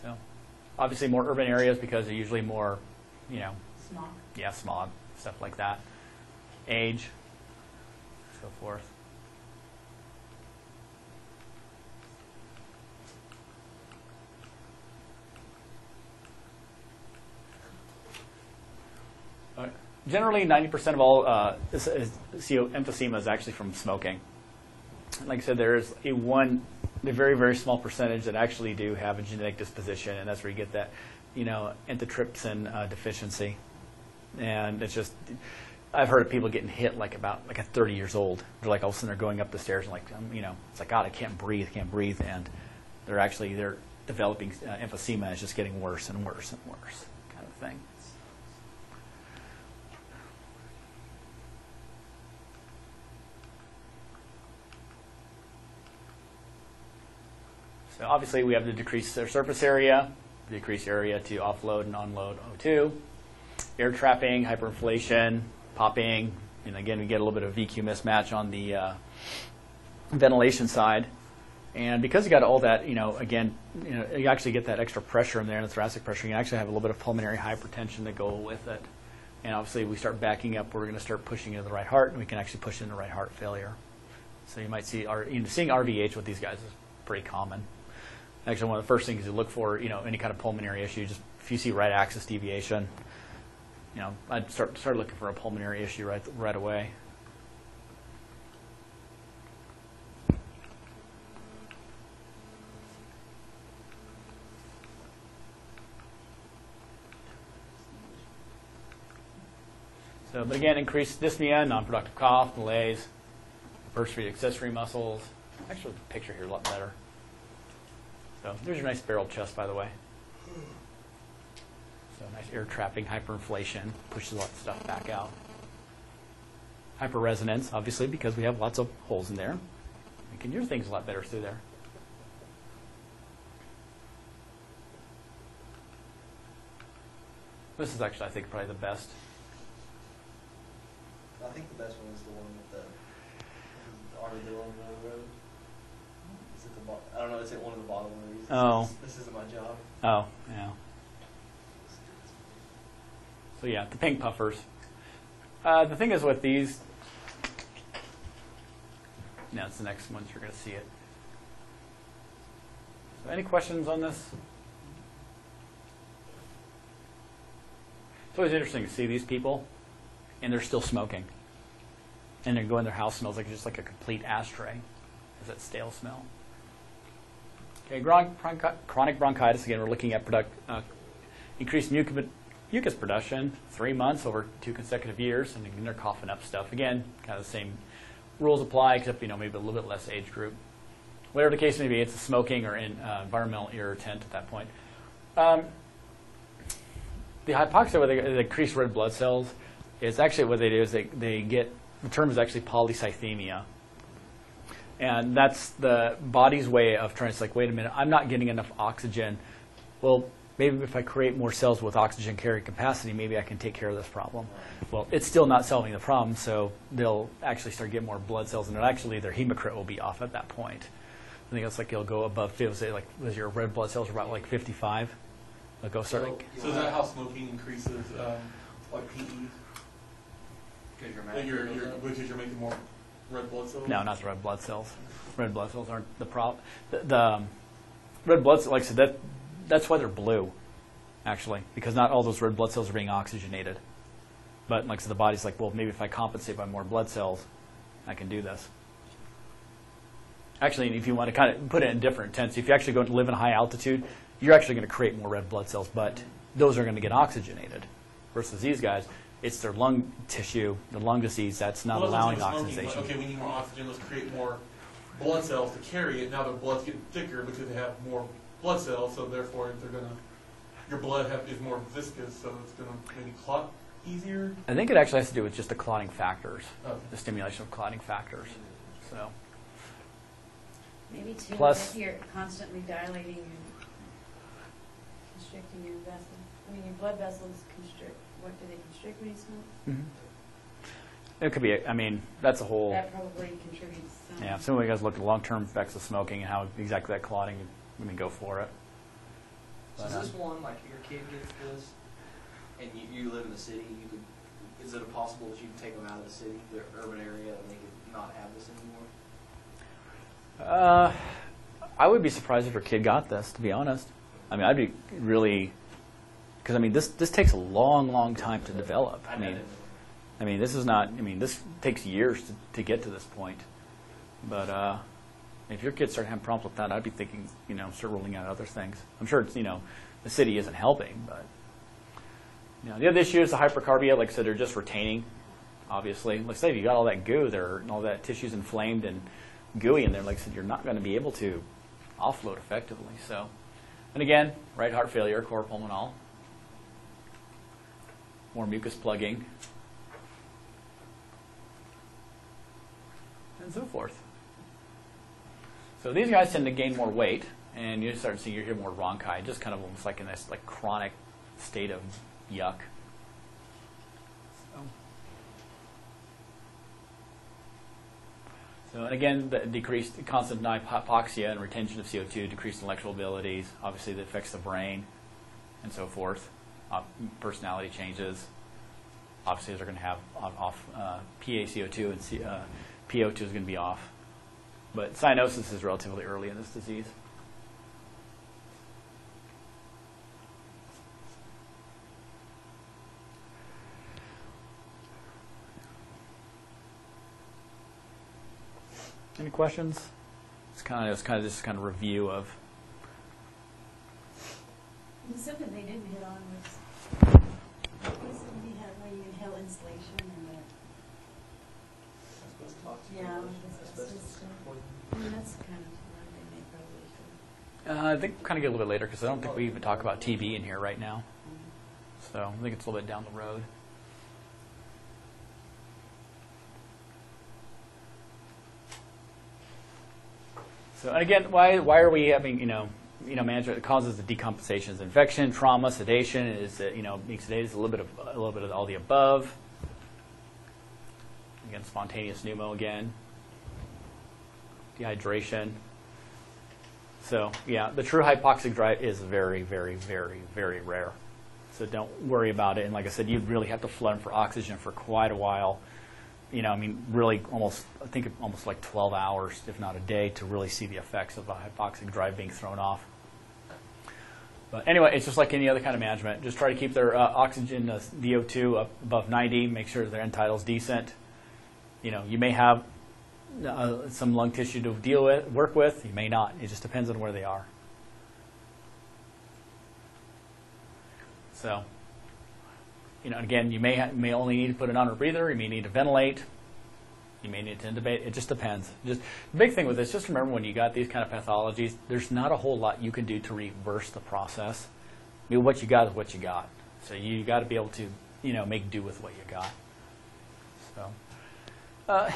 So, obviously more urban areas because they're usually more, Smog. Yeah, smog, stuff like that. Age, so forth. Generally, 90% of all emphysema is actually from smoking. Like I said, there is a 1 the very, very small percentage that actually do have a genetic disposition, and that's where you get that, antitrypsin deficiency. And it's just, I've heard of people getting hit like at 30 years old. They're like all of a sudden they're going up the stairs and it's like, God, I can't breathe, and they're developing emphysema. It's just getting worse and worse and worse, kind of thing. So obviously we have to decrease their surface area, decrease area to offload and unload O2, air trapping, hyperinflation, popping, and again we get a little bit of VQ mismatch on the ventilation side. And because you got all that, again, you actually get that extra pressure in there, in the thoracic pressure. You actually have a little bit of pulmonary hypertension to go with it. And obviously we start backing up, we're going to start pushing into the right heart, and we can actually push into right heart failure. So you might see, seeing RVH with these guys is pretty common. Actually, one of the first things you look for, any kind of pulmonary issue, just if you see right axis deviation, I'd start looking for a pulmonary issue right away. So, but again, increased dyspnea, non-productive cough, malaise, hypertrophy accessory muscles. Actually, the picture here is a lot better. So there's your nice barrel chest, by the way. So nice air trapping, hyperinflation, pushes a lot of stuff back out. Hyperresonance, obviously, because we have lots of holes in there. You can hear things a lot better through there. This is actually, I think, probably the best. I think the best one is the one with the armadillo on the road. It's at the I don't know, it's at one of the bottom ones. Oh. This isn't my job. Oh, yeah. So yeah, the pink puffers. The thing is with these, no, it's the next ones you're going to see it. So any questions on this? It's always interesting to see these people, and they're still smoking. And they go in their house, smells like just like a complete ashtray. There's that stale smell. Okay, chronic bronchitis. Again, we're looking at increased mucus production, 3 months over 2 consecutive years, and again, they're coughing up stuff. Again, kind of the same rules apply, except maybe a little bit less age group. Whatever the case may be, it's a smoking or environmental irritant at that point. The hypoxia, where they increase red blood cells, is actually what they do is they get, the term is actually polycythemia. And that's the body's way of trying to say, like, wait a minute, I'm not getting enough oxygen. Well, maybe if I create more cells with oxygen carrying capacity, maybe I can take care of this problem. Well, it's still not solving the problem, so they'll actually start getting more blood cells, and actually their hematocrit will be off at that point. I think it's like it'll go above 50, say like, was your red blood cells about like 55? They'll go start like. So is that how smoking increases like PEs? Because you're Because you're making more red blood cells? No, not the red blood cells. Red blood cells aren't the problem. The red blood cells, like I said, that's why they're blue, actually, because not all those red blood cells are being oxygenated. But like I said, the body's like, well, maybe if I compensate by more blood cells, I can do this. Actually, if you want to kind of put it in different intensity, if you actually go and live in high altitude, you're actually going to create more red blood cells, but those are going to get oxygenated. Versus these guys, it's their lung tissue, the lung disease, that's not allowing oxygenation. Okay, we need more oxygen, let's create more blood cells to carry it. Now their blood's getting thicker because they have more blood cells, so therefore your blood is more viscous, so it's going to maybe clot easier? I think it actually has to do with just the clotting factors, Okay. the stimulation of clotting factors. So. Maybe too, Plus- if you're constantly dilating and constricting your vessels. I mean, your blood vessels constrict. What do they constrict when you smoke? Mm-hmm. It could be, I mean, that's a whole, That probably contributes some. yeah, if some of you guys look at long-term effects of smoking and how exactly that clotting, I mean, go for it. So is this one, like, your kid gets this, and you live in the city, is it possible that you could take them out of the city, the urban area, and they could not have this anymore? I would be surprised if your kid got this, to be honest. I mean, I'd be really, because I mean, this takes a long, long time to develop. I mean, this is not. I mean, this takes years to get to this point. But If your kids start having problems with that, I'd be thinking, start ruling out other things. I'm sure it's, the city isn't helping, but the other issue is the hypercarbia. Like I said, they're just retaining, obviously. Like I said, if you got all that goo there, and all that tissue's inflamed and gooey in there, like I said, you're not going to be able to offload effectively. So, and again, right heart failure, cor pulmonale, more mucus plugging, and so forth. So these guys tend to gain more weight, and you start seeing you hear more bronchi, just kind of almost like in this like chronic state of yuck. So, and again, the decreased constant hypoxia and retention of CO2, decreased intellectual abilities, obviously that affects the brain, and so forth. Personality changes. Obviously, they're going to have off PaCO2 and PO2 is going to be off. But cyanosis is relatively early in this disease. Any questions? It's kind of this kind of review of. Something they didn't hit on was we had where you inhale insulation and that. Yeah, that's kind of where they may probably should. I think kind of get a little bit later because I don't think we even talk about TB in here right now. So I think it's a little bit down the road. So, and again, why are we having, management that causes the decompensations, infection, trauma, sedation, is that, being sedated is a little bit of all the above. Again, spontaneous pneumo again. Dehydration. So, yeah, the true hypoxic drive is very, very, very, very rare. So don't worry about it. And like I said, you really have to flood them for oxygen for quite a while. Really almost like 12 hours, if not a day, to really see the effects of a hypoxic drive being thrown off. But anyway, it's just like any other kind of management. Just try to keep their oxygen VO2 up above 90. Make sure their end tidal's decent. You may have some lung tissue to work with. You may not. It just depends on where they are. So. Again, you may only need to put an on breather. You may need to ventilate. You may need to intubate. It just depends. Just the big thing with this, just remember when you got these kind of pathologies, there's not a whole lot you can do to reverse the process. What you got is what you got. So you got to be able to, make do with what you got. So I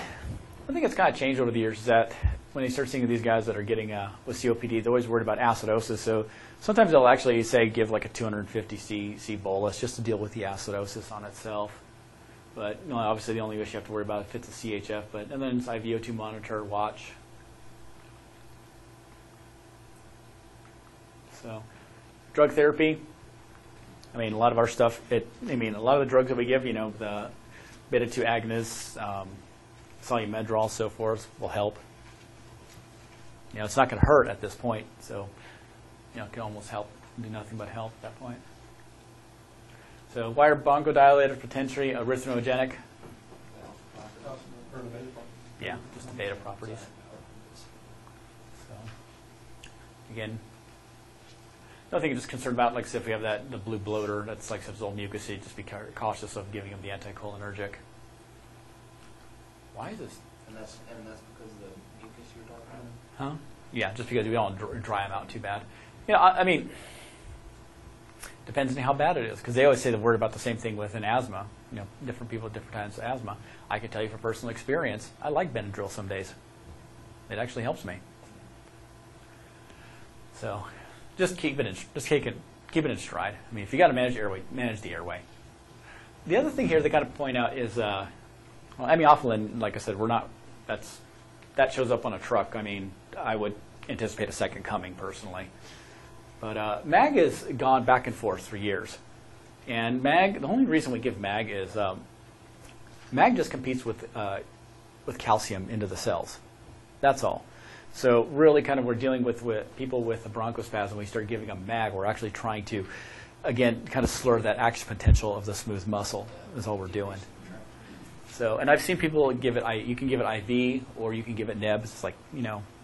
think it's kind of changed over the years. Is that when you start seeing these guys that are getting with COPD, they're always worried about acidosis. So sometimes they'll actually say give like a 250 cc bolus just to deal with the acidosis on itself. But obviously the only issue you have to worry about if it's a CHF. And then it's IVO2 monitor, watch. So drug therapy. A lot of our stuff. A lot of the drugs that we give, the beta-2 agonists, solumedrol, so forth, will help. It's not going to hurt at this point, so it can almost help, do nothing but help at that point. So why are bronchodilators potentially arrhythmogenic? Yeah, just the beta properties. So again, nothing you're just concerned about. Like I said, if we have the blue bloater that's like some old mucusy, just be cautious of giving them the anticholinergic. Why is this? And that's because of the mucus you were talking about? Huh? Yeah, just because we don't dry them out too bad. Depends on how bad it is. Because they always say the word about the same thing with an asthma. Different people have different kinds of asthma. I can tell you from personal experience, I like Benadryl some days. It actually helps me. So, just keep it in stride. If you got to manage the airway, manage the airway. The other thing here they got to point out is, amiophylline, like I said, that shows up on a truck. I would anticipate a second coming personally. But MAG has gone back and forth for years. And MAG, the only reason we give MAG is MAG just competes with calcium into the cells. That's all. So really kind of we're dealing with people with a bronchospasm. We start giving them MAG. We're actually trying to, again, kind of slur that action potential of the smooth muscle is all we're doing. So, and I've seen people give it, you can give it IV or you can give it nebs. It's like,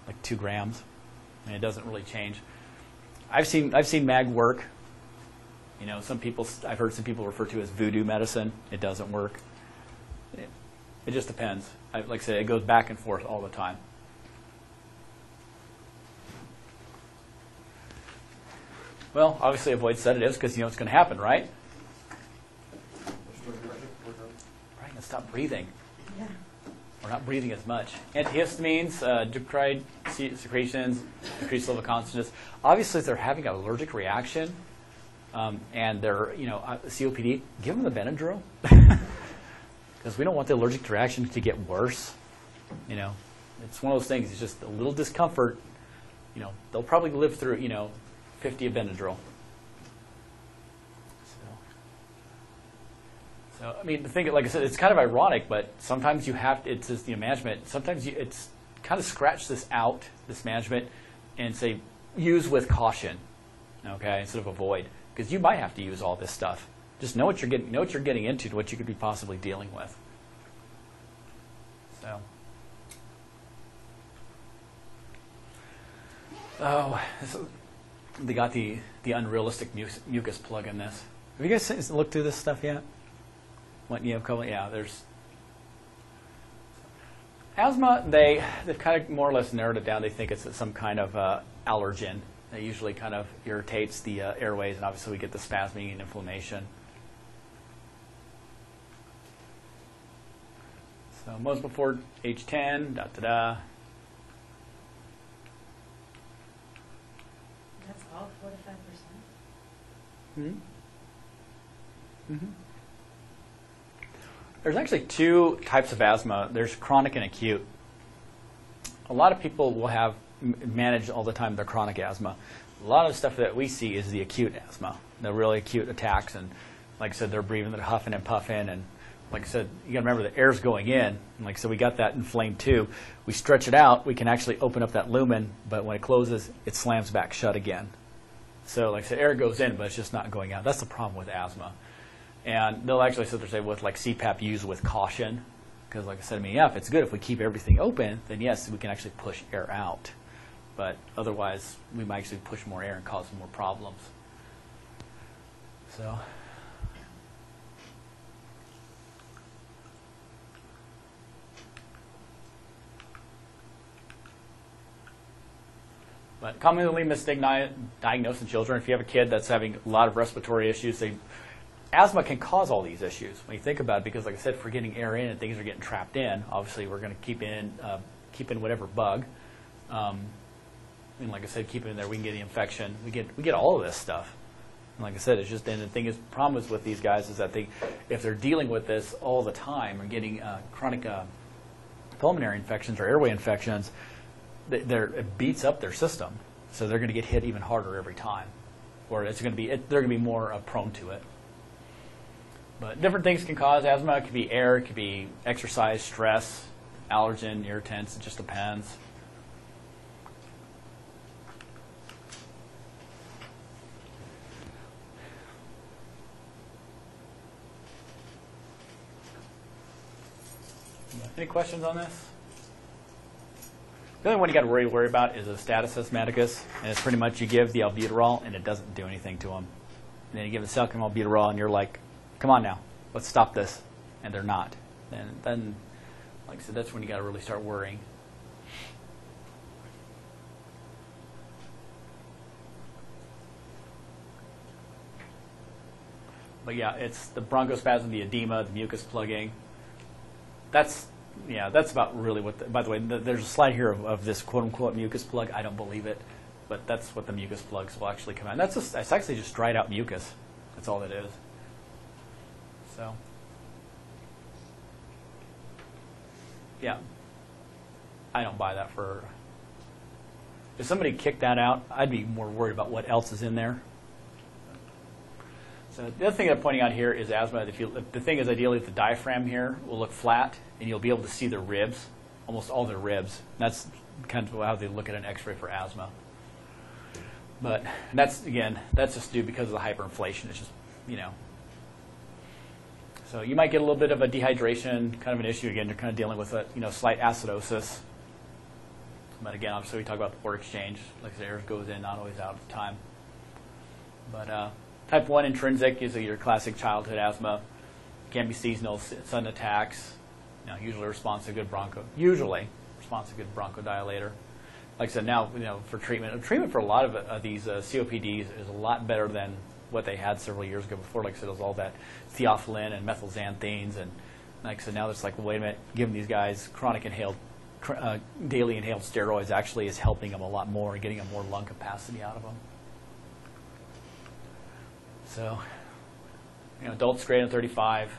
like 2 grams, and it doesn't really change. I've seen MAG work. You know, I've heard some people refer to as voodoo medicine. It doesn't work. It just depends. Like I said, it goes back and forth all the time. Well, obviously avoid sedatives because you know it's going to happen, right? Right, and stop breathing. Yeah. We're not breathing as much. Antihistamines, deucrine secretions, decreased level of consciousness. Obviously, if they're having an allergic reaction and they're, COPD, give them the Benadryl. Because we don't want the allergic reaction to get worse. You know, it's one of those things. It's just a little discomfort. You know, they'll probably live through, 50 of Benadryl. So I mean, the thing, like I said, it's kind of ironic, but sometimes you have to, it's just, management, sometimes it's kind of scratch this out, this management, and say, use with caution, okay, instead of avoid. Because you might have to use all this stuff. Just know what you're getting into, what you could be possibly dealing with. So, they got the unrealistic mucus plug in this. Have you guys looked through this stuff yet? What you have covered? Yeah, there's asthma. They've kind of more or less narrowed it down. They think it's some kind of allergen that usually kind of irritates the airways, and obviously we get the spasming and inflammation. So most before H10, da-da-da. That's all 4 to 5%. Mm-hmm. Mm-hmm. There's actually 2 types of asthma. There's chronic and acute. A lot of people will have managed all the time their chronic asthma. A lot of the stuff that we see is the acute asthma, the really acute attacks. And like I said, they're breathing, they're huffing and puffing. And like I said, you got to remember the air's going in. And like I said, we got that inflamed too. We stretch it out, we can actually open up that lumen, but when it closes, it slams back shut again. So like I said, air goes in, but it's just not going out. That's the problem with asthma. And they'll actually sit there say with like CPAP, use with caution. Because like I said, if it's good, if we keep everything open, then yes, we can actually push air out. But otherwise, we might actually push more air and cause more problems. So. But commonly misdiagnosed in children, if you have a kid that's having a lot of respiratory issues, asthma can cause all these issues when you think about it, because like I said, if we're getting air in and things are getting trapped in, obviously we're going to keep in whatever bug. And like I said, keep it in there, we can get the infection. We get all of this stuff. And like I said, it's just, and the thing is, problem is with these guys is that if they're dealing with this all the time or getting chronic pulmonary infections or airway infections, it beats up their system. So they're going to get hit even harder every time. Or they're going to be more prone to it. But different things can cause asthma. It could be air, it could be exercise, stress, allergen, irritants. It just depends. Any questions on this? The only one you got to worry about is a status asthmaticus, and it's pretty much you give the albuterol and it doesn't do anything to them. And then you give the Celcum albuterol and you're like, come on now, let's stop this, and they're not. And then, like I said, that's when you got to really start worrying. But yeah, it's the bronchospasm, the edema, the mucus plugging. That's about really what. By the way, there's a slide here of this quote-unquote mucus plug. I don't believe it, but that's what the mucus plugs will actually come out. It's actually just dried out mucus. That's all it is. So, yeah, I don't buy that for. If somebody kicked that out, I'd be more worried about what else is in there. So the other thing I'm pointing out here is asthma. The thing is, ideally, the diaphragm here will look flat, and you'll be able to see their ribs, almost all their ribs. And that's kind of how they look at an X-ray for asthma. But that's just due because of the hyperinflation. It's just, So you might get a little bit of a dehydration, kind of an issue. Again, you're kind of dealing with a slight acidosis. But again, obviously we talk about the port exchange. Like I said, air goes in, not always out at the time. But type 1 intrinsic is your classic childhood asthma. Can be seasonal, sudden attacks. Usually responds to good bronchodilator. Like I said, now for treatment for a lot of these COPDs is a lot better than what they had several years ago. Before, like I said, it was all that theophylline and methylxanthines, and like I said, now it's like, well, wait a minute, giving these guys chronic daily inhaled steroids actually is helping them a lot more and getting them more lung capacity out of them. So, adults greater than 35.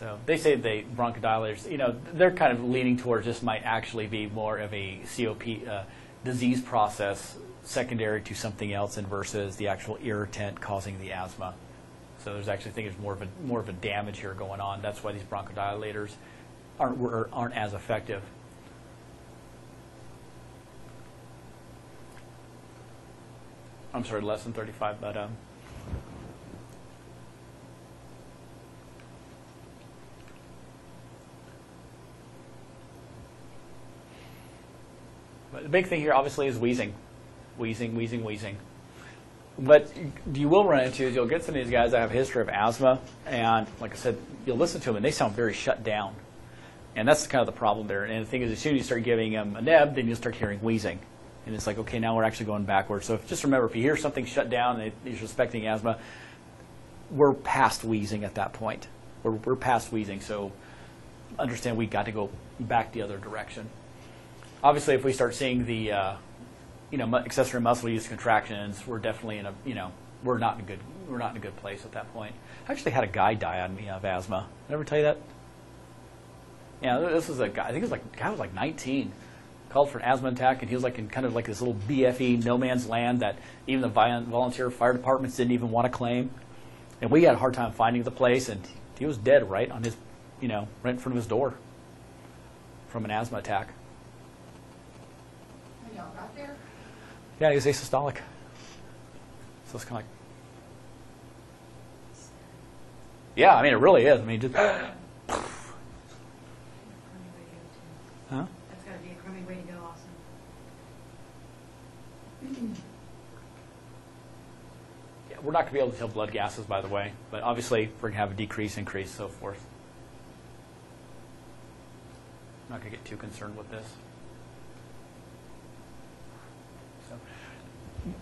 So they say bronchodilators, they're kind of leaning towards this might actually be more of a disease process secondary to something else and versus the actual irritant causing the asthma. So there's actually, I think there's more of a damage here going on. That's why these bronchodilators aren't as effective. I'm sorry, less than 35, but the big thing here, obviously, is wheezing. Wheezing. What you will run into is you'll get some of these guys that have a history of asthma, and like I said, you'll listen to them, and they sound very shut down. And that's kind of the problem there. And the thing is, as soon as you start giving them a neb, then you'll start hearing wheezing. And it's like, okay, now we're actually going backwards. So just remember, if you hear something shut down and you're suspecting asthma, we're past wheezing at that point. We're past wheezing, so understand we got to go back the other direction. Obviously, if we start seeing the accessory muscle use contractions, we're definitely in a we're not in a good place at that point. I actually had a guy die on me of asthma. Did I ever tell you that? Yeah, this was a guy. I think the guy was like 19. Called for an asthma attack, and he was like in kind of like this little BFE no man's land that even the volunteer fire departments didn't even want to claim. And we had a hard time finding the place, and he was dead right on his, right in front of his door from an asthma attack. Y'all got there? Yeah, he was asystolic. So it's kind of like, yeah, I mean, it really is. I mean, just, huh? That's got to be a crummy way to go, Austin. Yeah, we're not going to be able to tell blood gases, by the way, but obviously we're going to have a decrease, increase, so forth. I'm not going to get too concerned with this. So,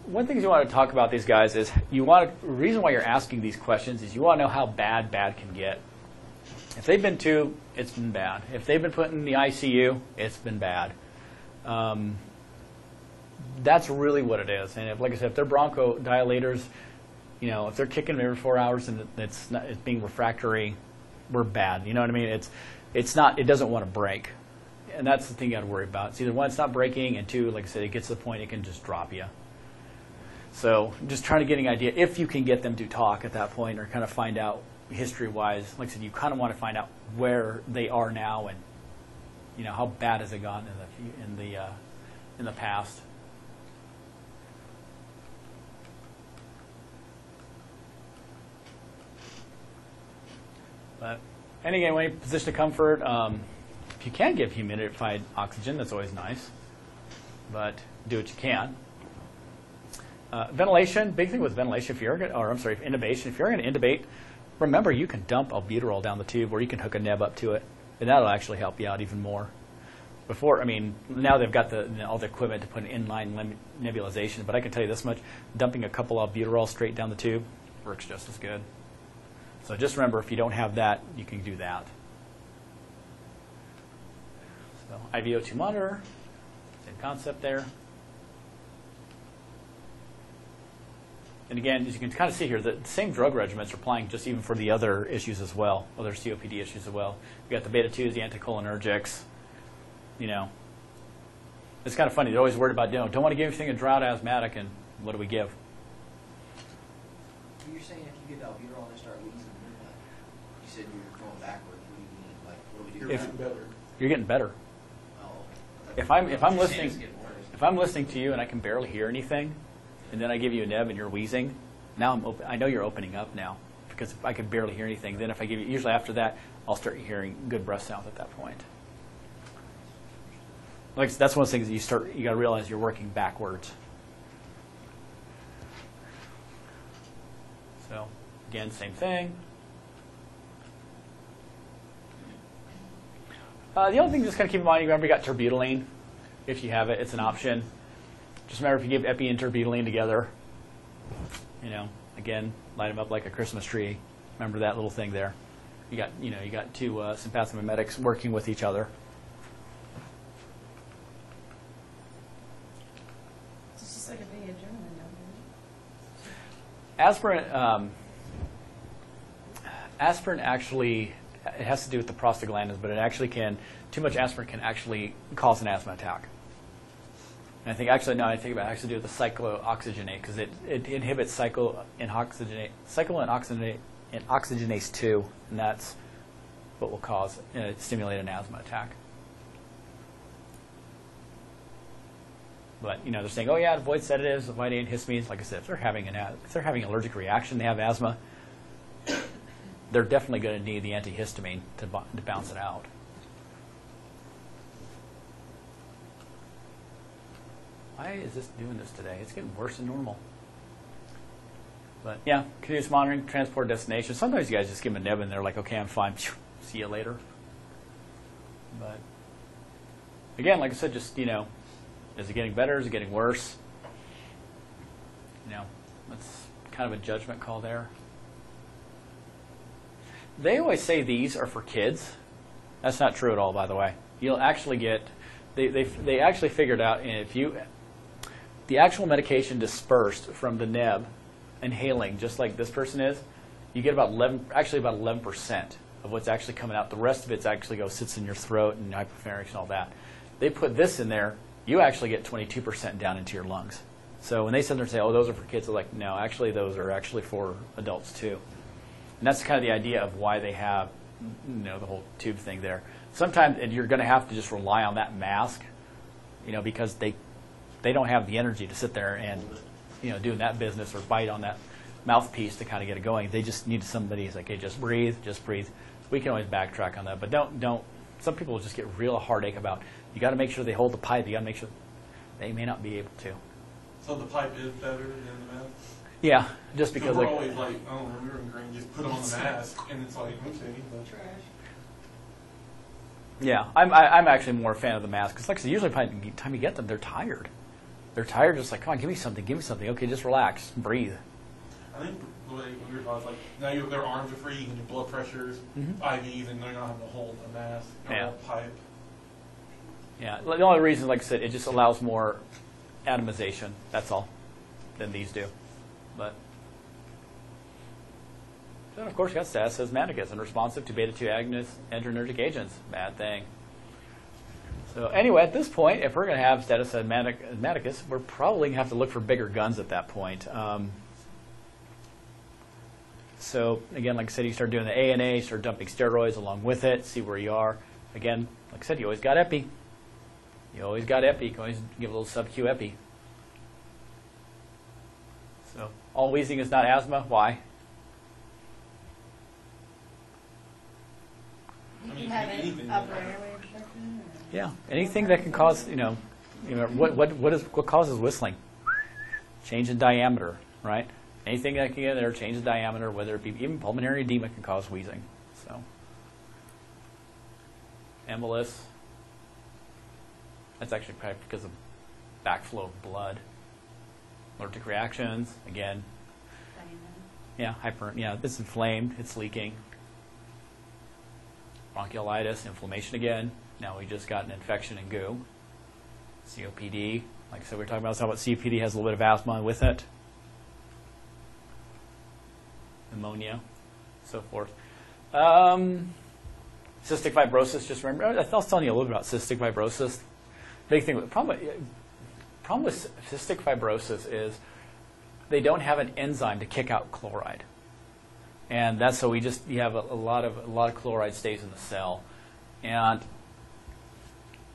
one thing you want to talk about these guys is the reason why you're asking these questions is you want to know how bad can get. If they've been tubed, it's been bad. If they've been put in the ICU, it's been bad. That's really what it is. And like I said, if they're bronchodilators, if they're kicking every 4 hours and it's being refractory, we're bad. You know what I mean? It doesn't want to break. And that's the thing you got to worry about. It's either one, it's not breaking, and two, like I said, it gets to the point it can just drop you. So just trying to get an idea if you can get them to talk at that point or kind of find out history-wise. Like I said, you kind of want to find out where they are now and how bad has it gone in the past. But anyway, position of comfort. If you can give humidified oxygen, that's always nice. But do what you can. Ventilation, big thing with ventilation. Intubation. If you're going to intubate, remember you can dump albuterol down the tube, or you can hook a neb up to it, and that'll actually help you out even more. Now they've got all the equipment to put an inline nebulization, but I can tell you this much: dumping a couple albuterol straight down the tube works just as good. So just remember, if you don't have that, you can do that. So IVO2 monitor, same concept there. And again, as you can kind of see here, the same drug regimens are applying just even for the other issues as well, other COPD issues as well. We've got the beta-2s, the anticholinergics. It's kind of funny. They're always worried about, don't want to give anything a drought asthmatic, and what do we give? You're saying if you get albuterol and they start wheezing, you said you're going backwards. What do you mean? Like, what do we do? You're getting better. You're getting better. Oh, If I'm listening to you and I can barely hear anything, and then I give you a neb and you're wheezing, now I know you're opening up now, because if I can barely hear anything, then if I give you, usually after that, I'll start hearing good breath sounds at that point. like that's one of the things that you got to realize you're working backwards. So again, same thing. The only thing just kind of keep in mind, you remember you got terbutaline. If you have it, it's an option. Just remember if you give epi and terbutaline together, again, light them up like a Christmas tree. Remember that little thing there. You got two sympathomimetics working with each other. It's just like a big adrenaline, Aspirin actually, it has to do with the prostaglandins, but it actually too much aspirin can actually cause an asthma attack. And I think actually, now I think about it, it has to do with the cyclooxygenate, because it inhibits cyclooxygenase 2, and that's what will cause, stimulate an asthma attack. But they're saying, oh yeah, avoid sedatives, avoid antihistamines. Like I said, if they're having an allergic reaction, they have asthma, they're definitely going to need the antihistamine to bounce it out. Why is this doing this today? It's getting worse than normal. But yeah, continuous monitoring, transport destination. Sometimes you guys just give them a nib and they're like, okay, I'm fine. See you later. But again, like I said, just, is it getting better? Is it getting worse? That's kind of a judgment call there. They always say these are for kids. That's not true at all, by the way. You'll actually get, they actually figured out, the actual medication dispersed from the neb, inhaling, just like this person is, you get about 11% of what's actually coming out. The rest of it actually sits in your throat and hypopharynx and all that. They put this in there, you actually get 22% down into your lungs. So when they sit there and say, oh, those are for kids, they're like, no, actually those are actually for adults too. And that's kind of the idea of why they have, the whole tube thing there. Sometimes you're going to have to just rely on that mask, because they don't have the energy to sit there and, doing that business or bite on that mouthpiece to kind of get it going. They just need somebody who's like, hey, just breathe. We can always backtrack on that, but don't. Some people will just get real heartache about, you got to make sure they hold the pipe. You got to make sure they may not be able to. So the pipe is better than the mask? Yeah, just because. So we're always like, oh, we were ingrained, just put on the mask, and it's like, okay, but trash. Yeah, I'm actually more a fan of the mask, because like I said, usually by the time you get them, they're tired. They're tired, just like, come on, give me something. Okay, just relax, breathe. I think the way we were taught, like, now their arms are free, you can do blood pressures, IVs, and they're not having to hold a mask or a pipe. Yeah, the only reason, like I said, it just allows more atomization, that's all, than these do. But then, of course, you got status asthmaticus, unresponsive to beta-2 agonist adrenergic agents. Bad thing. So anyway, at this point, if we're going to have status asthmaticus, we're probably going to have to look for bigger guns at that point. So again, like I said, you start doing the ANA, start dumping steroids along with it, see where you are. Again, like I said, you always got epi. You can always give a little sub-Q epi. So all wheezing is not asthma. Why? You can have an upper airway obstruction. Yeah, anything that can cause, what causes whistling? Change in diameter, right? Anything that can get there, change the diameter, whether it be even pulmonary edema can cause wheezing. So, embolus. That's actually probably because of backflow of blood. Allergic reactions, again. Yeah, it's inflamed, it's leaking. Bronchiolitis, inflammation again. Now we just got an infection in goo. COPD, like I said, we were talking about COPD has a little bit of asthma with it. Pneumonia, so forth. Cystic fibrosis, just remember, I was telling you a little bit about cystic fibrosis. Big thing, problem with cystic fibrosis is they don't have an enzyme to kick out chloride. And that's so you have a lot of chloride stays in the cell. And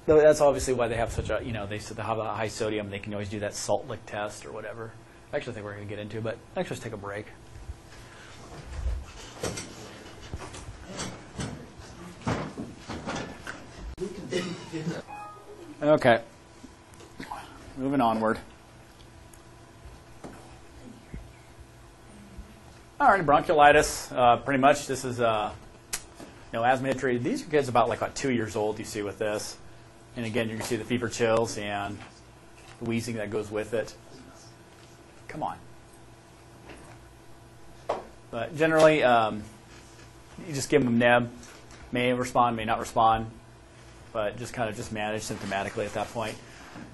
that's obviously why they have such a, they have a high sodium, they can always do that salt lick test or whatever. I actually think we're going to get into, but let's just take a break. Okay. Moving onward. All right, bronchiolitis. Pretty much, this is asthma history. These are kids about 2 years old. You see with this, and again, you can see the fever chills and the wheezing that goes with it. Come on. But generally, you just give them neb. May respond, may not respond, but just kind of just manage symptomatically at that point.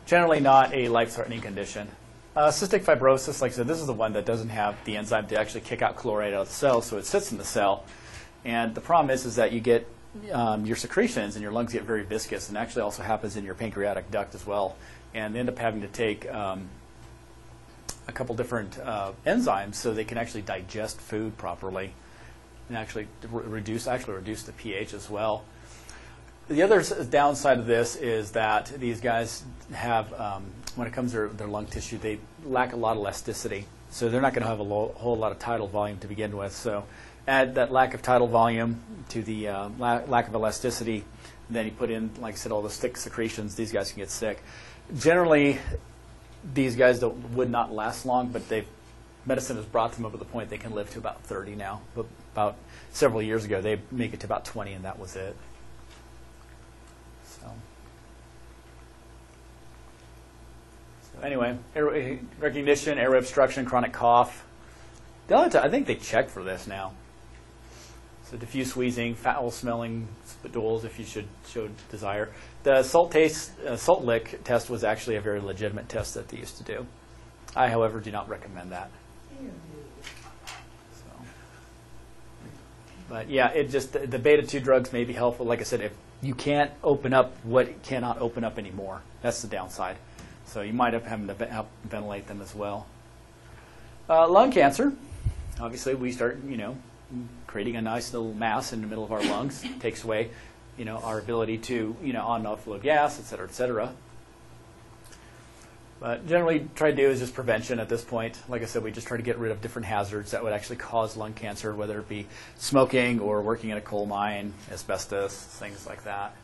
Generally not a life-threatening condition. Cystic fibrosis, like I said, this is the one that doesn't have the enzyme to actually kick out chloride out of the cell, so it sits in the cell. And the problem is that you get your secretions and your lungs get very viscous, and actually also happens in your pancreatic duct as well. And they end up having to take a couple different enzymes so they can actually digest food properly and actually reduce the pH as well. The other downside of this is that these guys have, when it comes to their lung tissue, they lack a lot of elasticity. So they're not going to have a whole lot of tidal volume to begin with. So add that lack of tidal volume to the lack of elasticity, and then you put in, like I said, all the thick secretions, these guys can get sick. Generally, these guys would not last long, but medicine has brought them over the point they can live to about 30 now. But about several years ago, they make it to about 20, and that was it. So anyway, airway recognition, airway obstruction, chronic cough. I think they check for this now. So diffuse wheezing, foul-smelling stools, if you should show desire. The salt lick test was actually a very legitimate test that they used to do. I, however, do not recommend that. So, but yeah, the beta-2 drugs may be helpful. Like I said, if you can't open up what cannot open up anymore, that's the downside. So you might have to help ventilate them as well. Lung cancer. Obviously, we start, creating a nice little mass in the middle of our lungs. Takes away, our ability to, on and offload gas, et cetera, et cetera. But generally, try to do is just prevention at this point. Like I said, we just try to get rid of different hazards that would actually cause lung cancer, whether it be smoking or working in a coal mine, asbestos, things like that.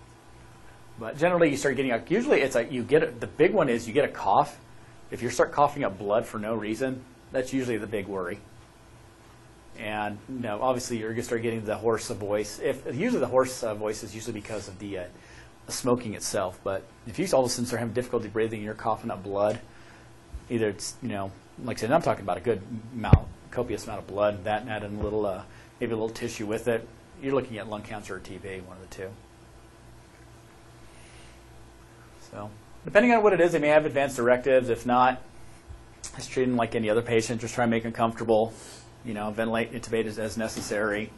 But generally, you start getting usually it's like the big one is you get a cough. If you start coughing up blood for no reason, that's usually the big worry. And obviously, you're going to start getting the hoarse voice. Usually the hoarse voice is usually because of the smoking itself. But if you all of a sudden start having difficulty breathing and you're coughing up blood, either it's like I said, I'm talking about a good amount, copious amount of blood, that and add in a little maybe a little tissue with it. You're looking at lung cancer or TB, one of the two. So depending on what it is, they may have advanced directives. If not, just treat them like any other patient. Just try and make them comfortable. Ventilate, intubate as necessary.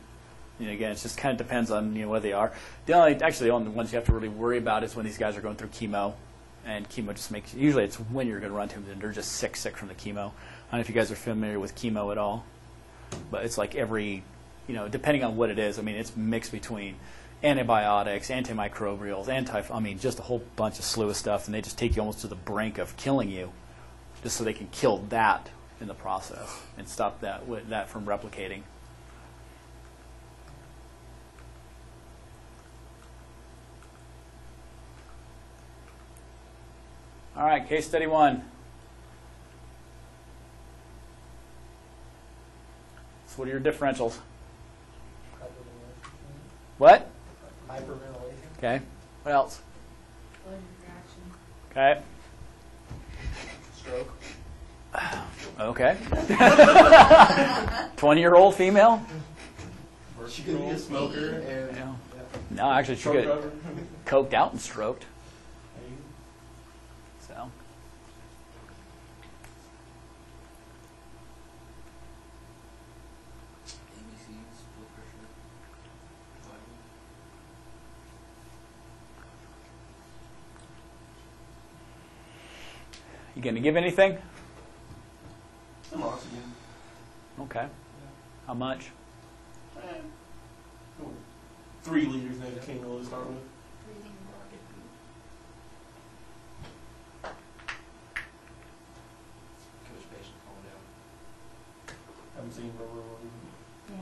Again, it just kind of depends on where they are. The only ones you have to really worry about is when these guys are going through chemo, and chemo just makes. Usually, it's when you're going to run to them and they're just sick from the chemo. I don't know if you guys are familiar with chemo at all, but it's like every, depending on what it is. I mean, it's mixed between antibiotics, antimicrobials, just a whole bunch of slew of stuff, and they just take you almost to the brink of killing you, just so they can kill that in the process and stop that from replicating. All right, case study 1. So what are your differentials? What? Hyperventilation. Okay. What else? Blood interaction. Okay. Stroke. Okay. 20-year-old female? She could be a smoker. And, Yeah. No, actually, she could coked out and stroked. So. You going to give anything? Some oxygen. Okay. How much? 3 liters of cannula to start with. Breathing rocket. Coach patient calm down. Haven't seen rubber. Yeah.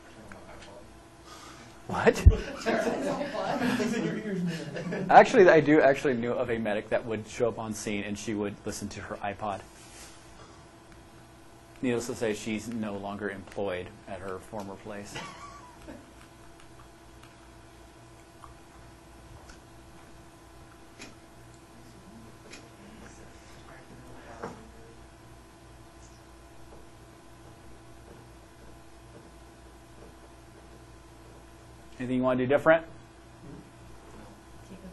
Turn on my iPod. What? Things in your ears, man. Actually, I do actually knew of a medic that would show up on scene and she would listen to her iPod. Needless to say, she's no longer employed at her former place. Anything you want to do different? Keep it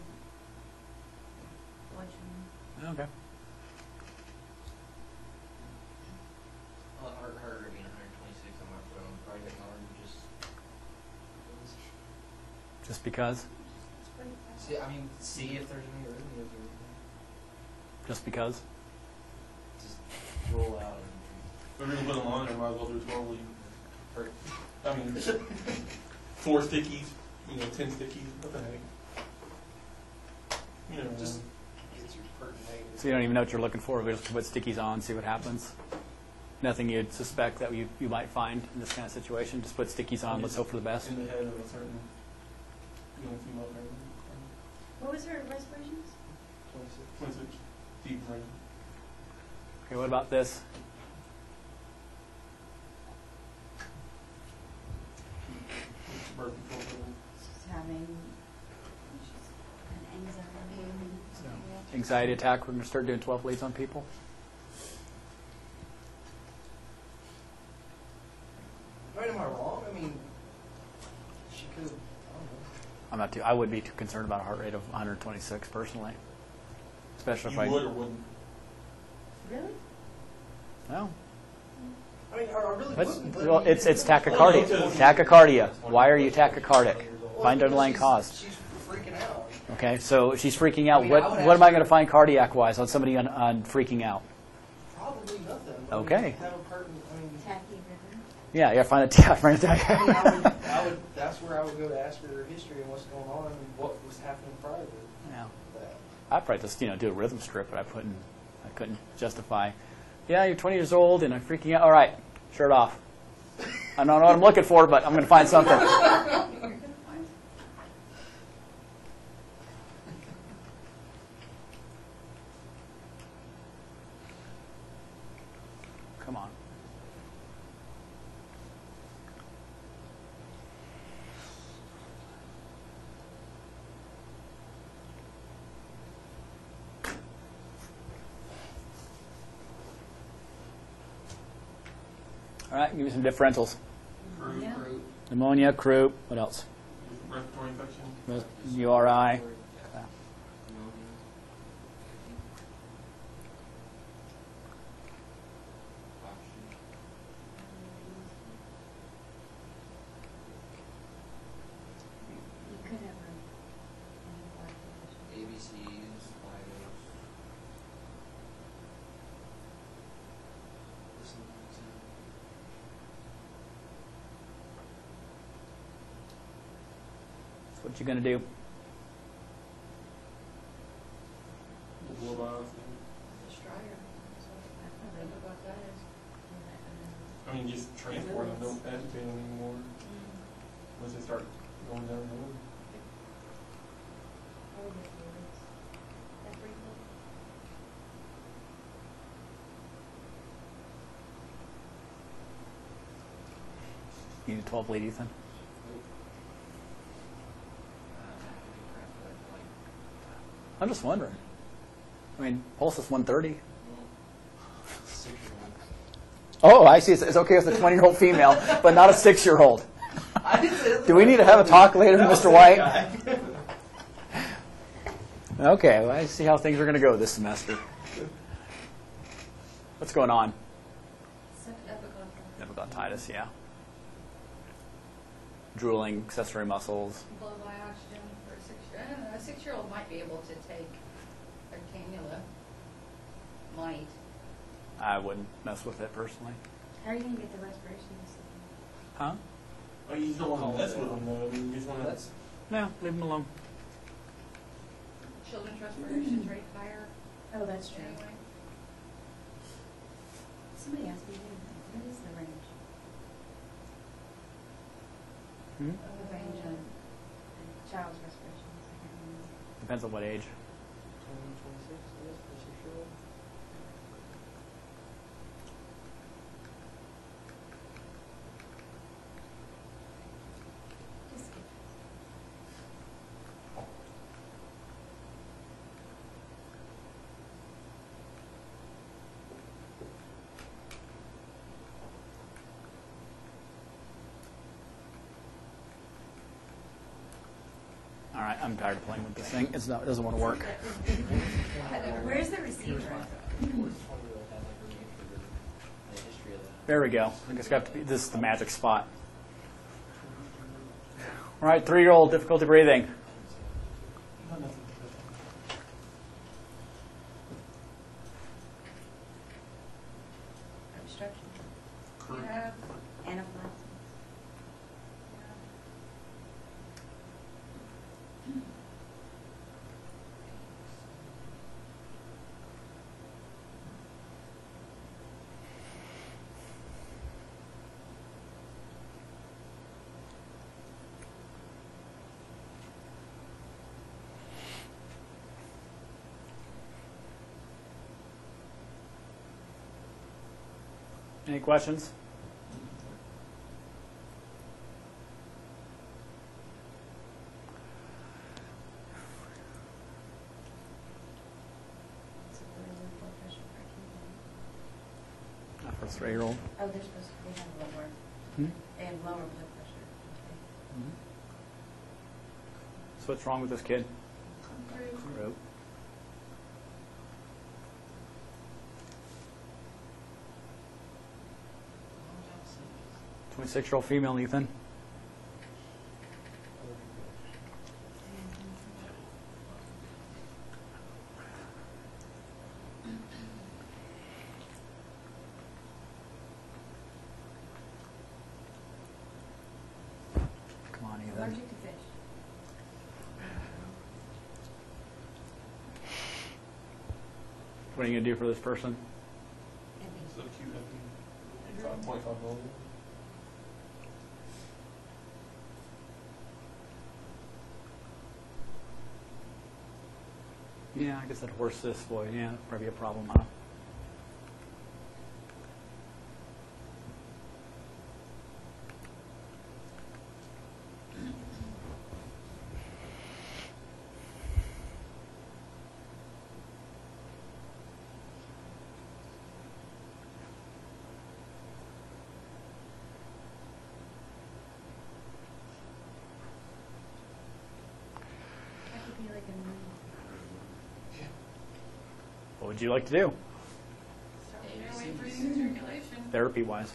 watching. Okay. Heart rate being 126 on my phone. Probably getting hard Just because? see if there's any arrhythmias or anything. Just because? Just roll out. If we're going to put them on, I might as well do 12 lead. I mean, 4 stickies, 10 stickies, what the heck? Just gets your pertinent negative. So you don't even know what you're looking for. We just put stickies on, see what happens. Nothing you'd suspect that you might find in this kind of situation. Just put stickies on. Let's hope for the best. In the head of a certain female parent. What was her respirations? 26 deep brain. Okay, what about this? Birth control program. She's having an anxiety. So, anxiety attack. We're going to start doing 12 leads on people. I mean, am I wrong? I mean, she could. I don't know. I would be too concerned about a heart rate of 126 personally, especially You if would or wouldn't? Really? No. I mean, I really wouldn't. But Well, it's tachycardia. Tachycardia. Why are you tachycardic? Find underlying cause. She's freaking out. Okay, so she's freaking out. I mean, What I would am I ask- going to find cardiac-wise on somebody on freaking out? Probably nothing. Okay. I mean, have a pertinent. I mean, Tachycardia. Yeah, find a I would. That's where I would go to ask her history and what's going on and what was happening prior to Yeah. that. I'd probably just do a rhythm strip, but I couldn't justify. Yeah, you're 20 years old and I'm freaking out. All right, shirt off. I don't know what I'm looking for, but I'm going to find something. Come on. All right, give me some differentials. Croup, Yeah. Pneumonia, croup, what else? respiratory infection. URI. You could have an anaphylactic. ABCs, vitals. So what you going to do? Blow biopsy. The strider. I don't know about that is. I mean, just transport them, don't agitate them anymore. Once they start going down the road. That's pretty cool. You need a 12 lead, Ethan? I'm just wondering. I mean, pulse is 130. Oh, I see. It's okay with a 20-year-old female, but not a 6-year-old. Do we need to have a talk later, Mr. White? Okay, well, I see how things are going to go this semester. What's going on? Epiglottitis, yeah. Drooling, accessory muscles. Blow by oxygen for a 6-year-old. I don't know, a 6-year-old might be able to take a cannula. Might. I wouldn't mess with it personally. How are you going to get the respirations? Huh? Oh, you just don't want to mess with them, though. I mean, you just want to. That's No, leave them alone. Children's respirations rate higher Oh, that's true. anyway. Somebody asked me, what is the range? Hmm? The range of Child's respiration. Depends on what age. 26, I guess, 26-year-old. Just kidding. All right, I'm tired of playing with this thing. It doesn't want to work. Where's the receiver? Just wonder if that like re-entry or the history of that. There we go. I guess we have to be, this is the magic spot. All right, 3-year-old, difficulty breathing. Obstruction. Yeah. Anaphylaxis. Any questions? It's a very low blood pressure for acute. Not for a 3-year-old. Oh, they're supposed to, they have lower. Hmm? They have lower blood pressure. So what's wrong with this kid? Croup. Oh, 26-year-old female, Ethan. Come on, Ethan. Allergic to fish. What are you going to do for this person? So cute, I think. 25 million. Yeah, I guess that horse cyst boy, yeah, probably a problem, huh? That could be like a new. What would you like to do, Airway breathing circulation. therapy-wise?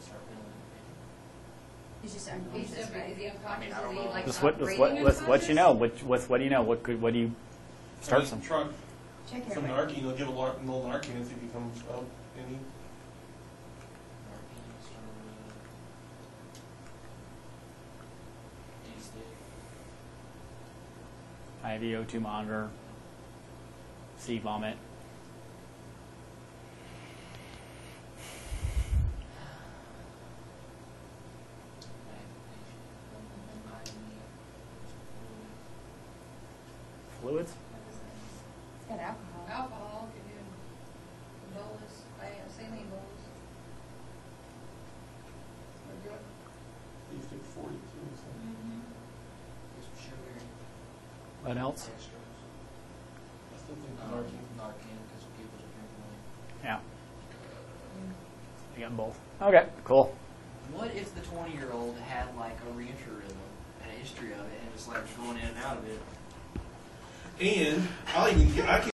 Start feeling It's just Is unconscious, right? he unconscious? I don't Is he know. like Just not what breathing what you know? What do you know? What do you start some? Try Check some your Narcan, give a little Narcan, see if he comes up any. Narcan, start IV O2 monitor, see vomit. Fluids? It's got alcohol. Alcohol could do bolus, saline bolus. Or drug. He used to take 40 too, so. Get some sugar, What else? dextrose. I still think Narcan, Narcan. because people are drinking Yeah. I got both. Okay, cool. it. What if the 20-year-old had like a reentry rhythm and a history of it, and it's like going in and out of it? And I can